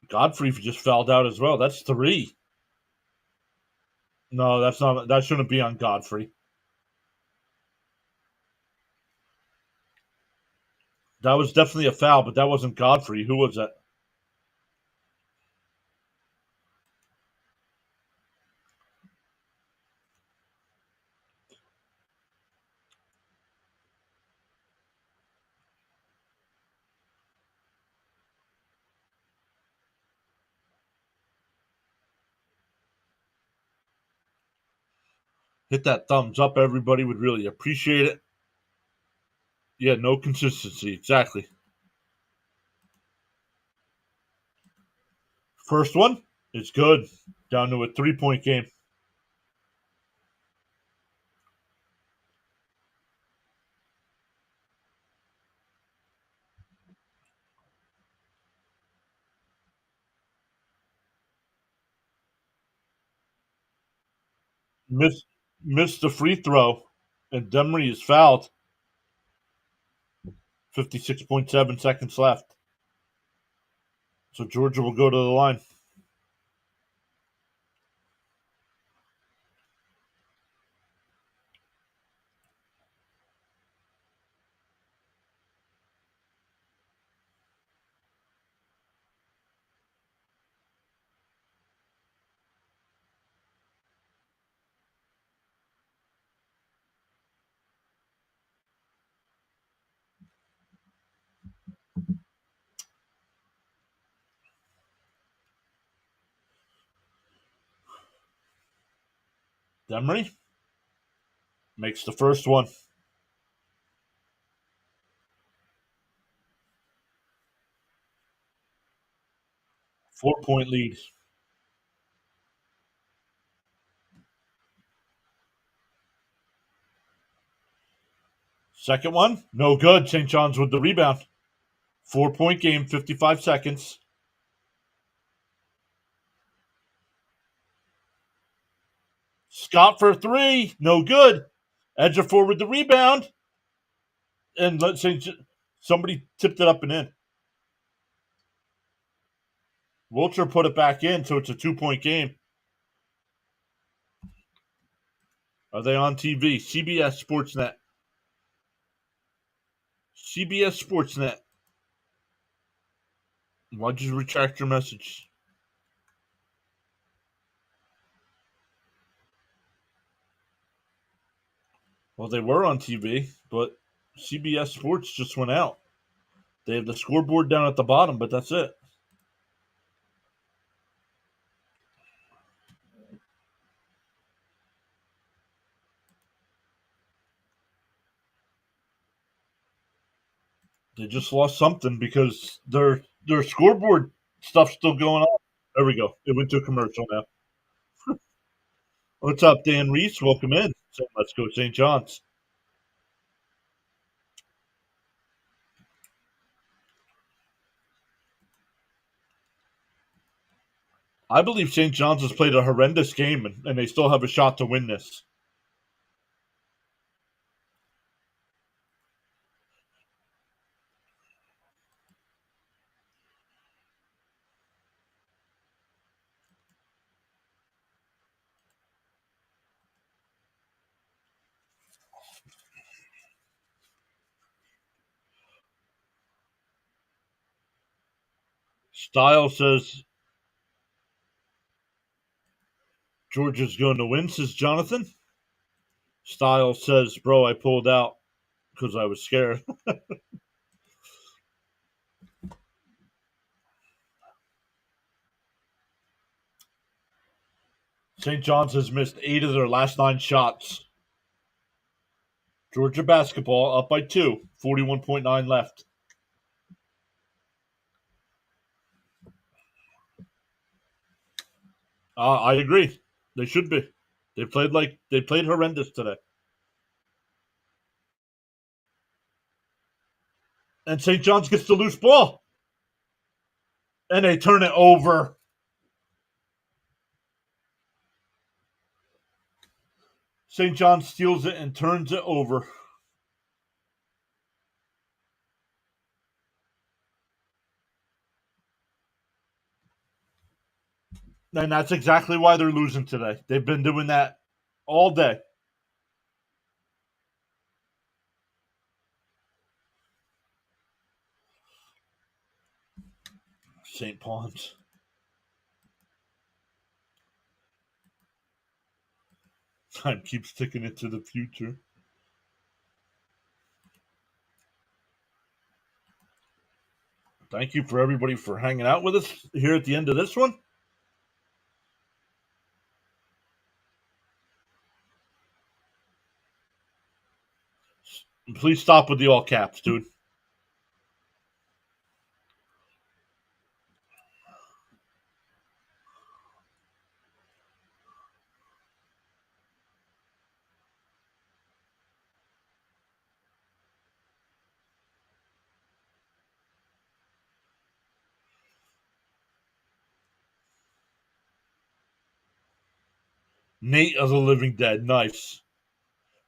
Godfrey just fouled out as well. That's 3. No, that's not. That shouldn't be on Godfrey. That was definitely a foul, but that wasn't Godfrey. Who was that? Hit that thumbs up. Everybody would really appreciate it. Yeah, no consistency. Exactly. First one, it's good. Down to a 3-point game. Missed the free throw, and Demery is fouled. 56.7 seconds left. So Georgia will go to the line. Demery makes the first one. 4-point lead. Second one, no good. St. John's with the rebound. 4-point game, 55 seconds. Scott for 3, no good. Ejiofor with the rebound. And let's say somebody tipped it up and in. Wilcher put it back in, so it's a 2-point game. Are they on TV? CBS Sportsnet. CBS Sportsnet. Why'd you retract your message? Well, they were on TV, but CBS Sports just went out. They have the scoreboard down at the bottom, but that's it. They just lost something because their scoreboard stuff's still going on. There we go. It went to a commercial now. What's up, Dan Reese? Welcome in. So let's go St. John's. I believe St. John's has played a horrendous game, and they still have a shot to win this. Style says Georgia's going to win, says Jonathan. Style says, bro, I pulled out because I was scared. St. John's has missed 8 of their last 9 shots. Georgia basketball up by 2, 41.9 left. I agree. They should be. They played horrendous today. And St. John's gets the loose ball. And they turn it over. St. John's steals it and turns it over. And that's exactly why they're losing today. They've been doing that all day. St. Paul's. Time keeps ticking into the future. Thank you for everybody for hanging out with us here at the end of this one. Please stop with the all caps, dude. Nate of the Living Dead. Nice.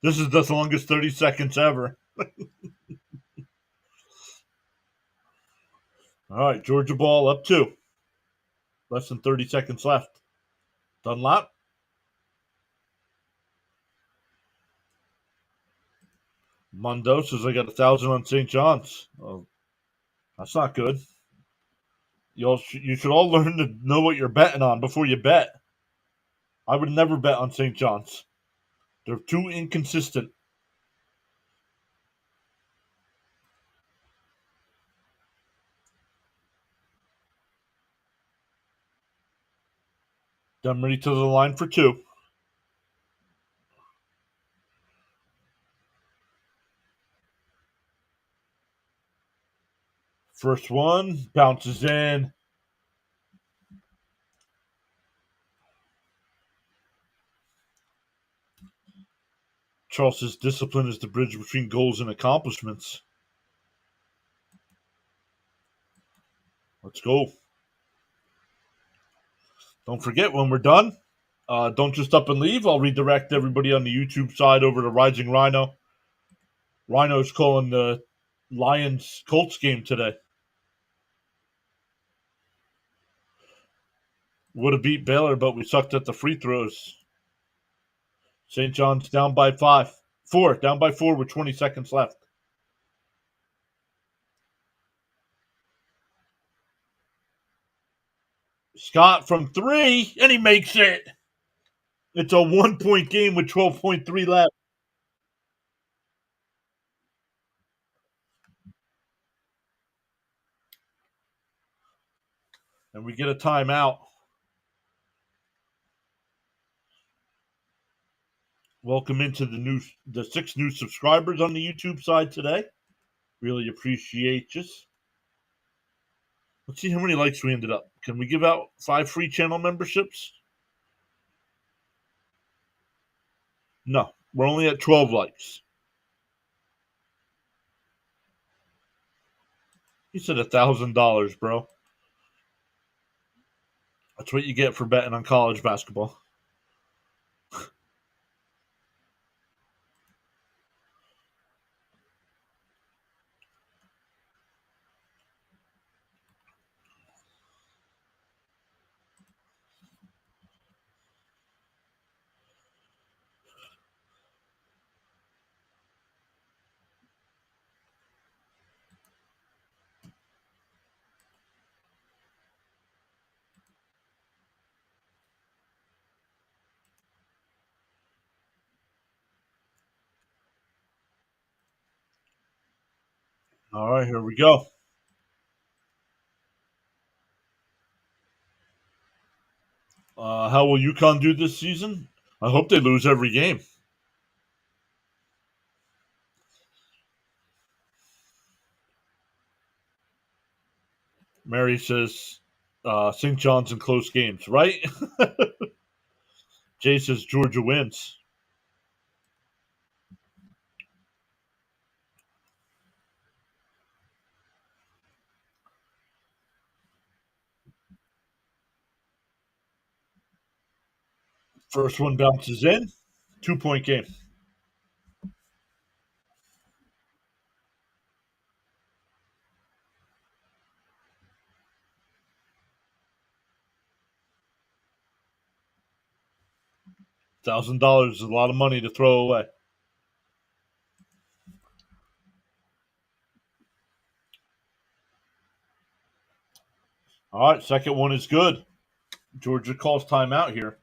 This is the longest 30 seconds ever. All right, Georgia ball up 2. Less than 30 seconds left. Dunlap. Mundo says I got 1,000 on St. John's. Oh, that's not good. You should all learn to know what you're betting on before you bet. I would never bet on St. John's. They're too inconsistent. Demery to the line for 2. First one bounces in. Charles says discipline is the bridge between goals and accomplishments. Let's go. Don't forget, when we're done, don't just up and leave. I'll redirect everybody on the YouTube side over to Rising Rhino. Rhino's calling the Lions Colts game today. Would have beat Baylor, but we sucked at the free throws. St. John's down by 4. Down by 4 with 20 seconds left. Scott from 3, and he makes it. It's a 1-point game with 12.3 left. And we get a timeout. Welcome into the 6 new subscribers on the YouTube side today. Really appreciate you. Let's see how many likes we ended up. Can we give out 5 free channel memberships? No, we're only at 12 likes. He said $1,000, bro. That's what you get for betting on college basketball. All right, here we go. How will UConn do this season? I hope they lose every game. Mary says St. John's in close games, right? Jay says Georgia wins. First one bounces in. 2-point game. $1,000 is a lot of money to throw away. All right, second one is good. Georgia calls timeout here.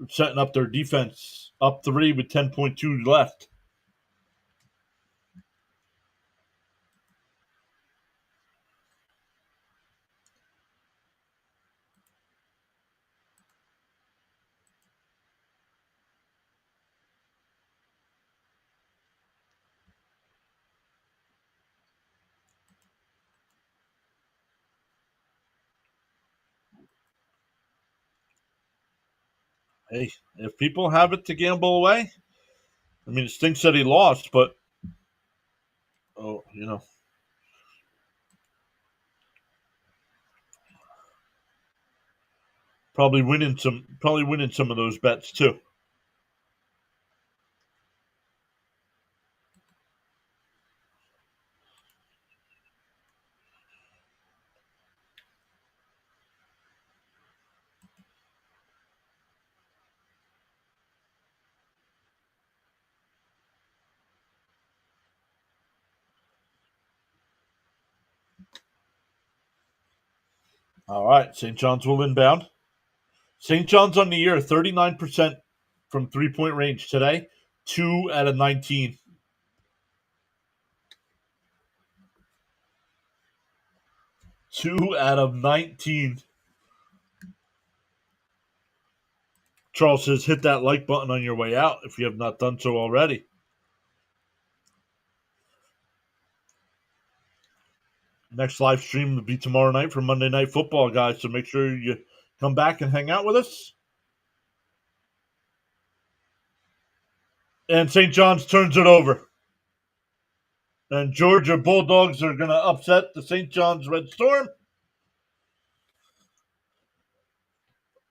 Setting up their defense. Up 3 with 10.2 left. Hey, if people have it to gamble away, I mean, it stinks that he lost, but probably winning some of those bets too. All right, St. John's will inbound. St. John's on the year, 39% from 3-point range today, 2 out of 19. Two out of 19. Charles says hit that like button on your way out if you have not done so already. Next live stream will be tomorrow night for Monday Night Football, guys, so make sure you come back and hang out with us. And St. John's turns it over. And Georgia Bulldogs are going to upset the St. John's Red Storm.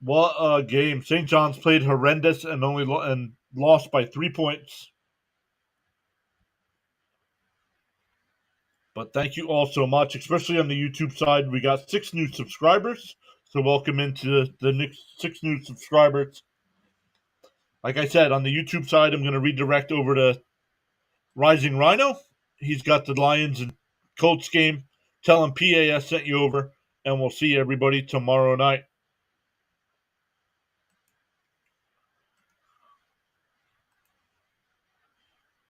What a game. St. John's played horrendous and lost by 3 points. But thank you all so much, especially on the YouTube side. We got 6 new subscribers. So welcome into the next 6 new subscribers. Like I said, on the YouTube side, I'm going to redirect over to Rising Rhino. He's got the Lions and Colts game. Tell him PAS sent you over, and we'll see everybody tomorrow night.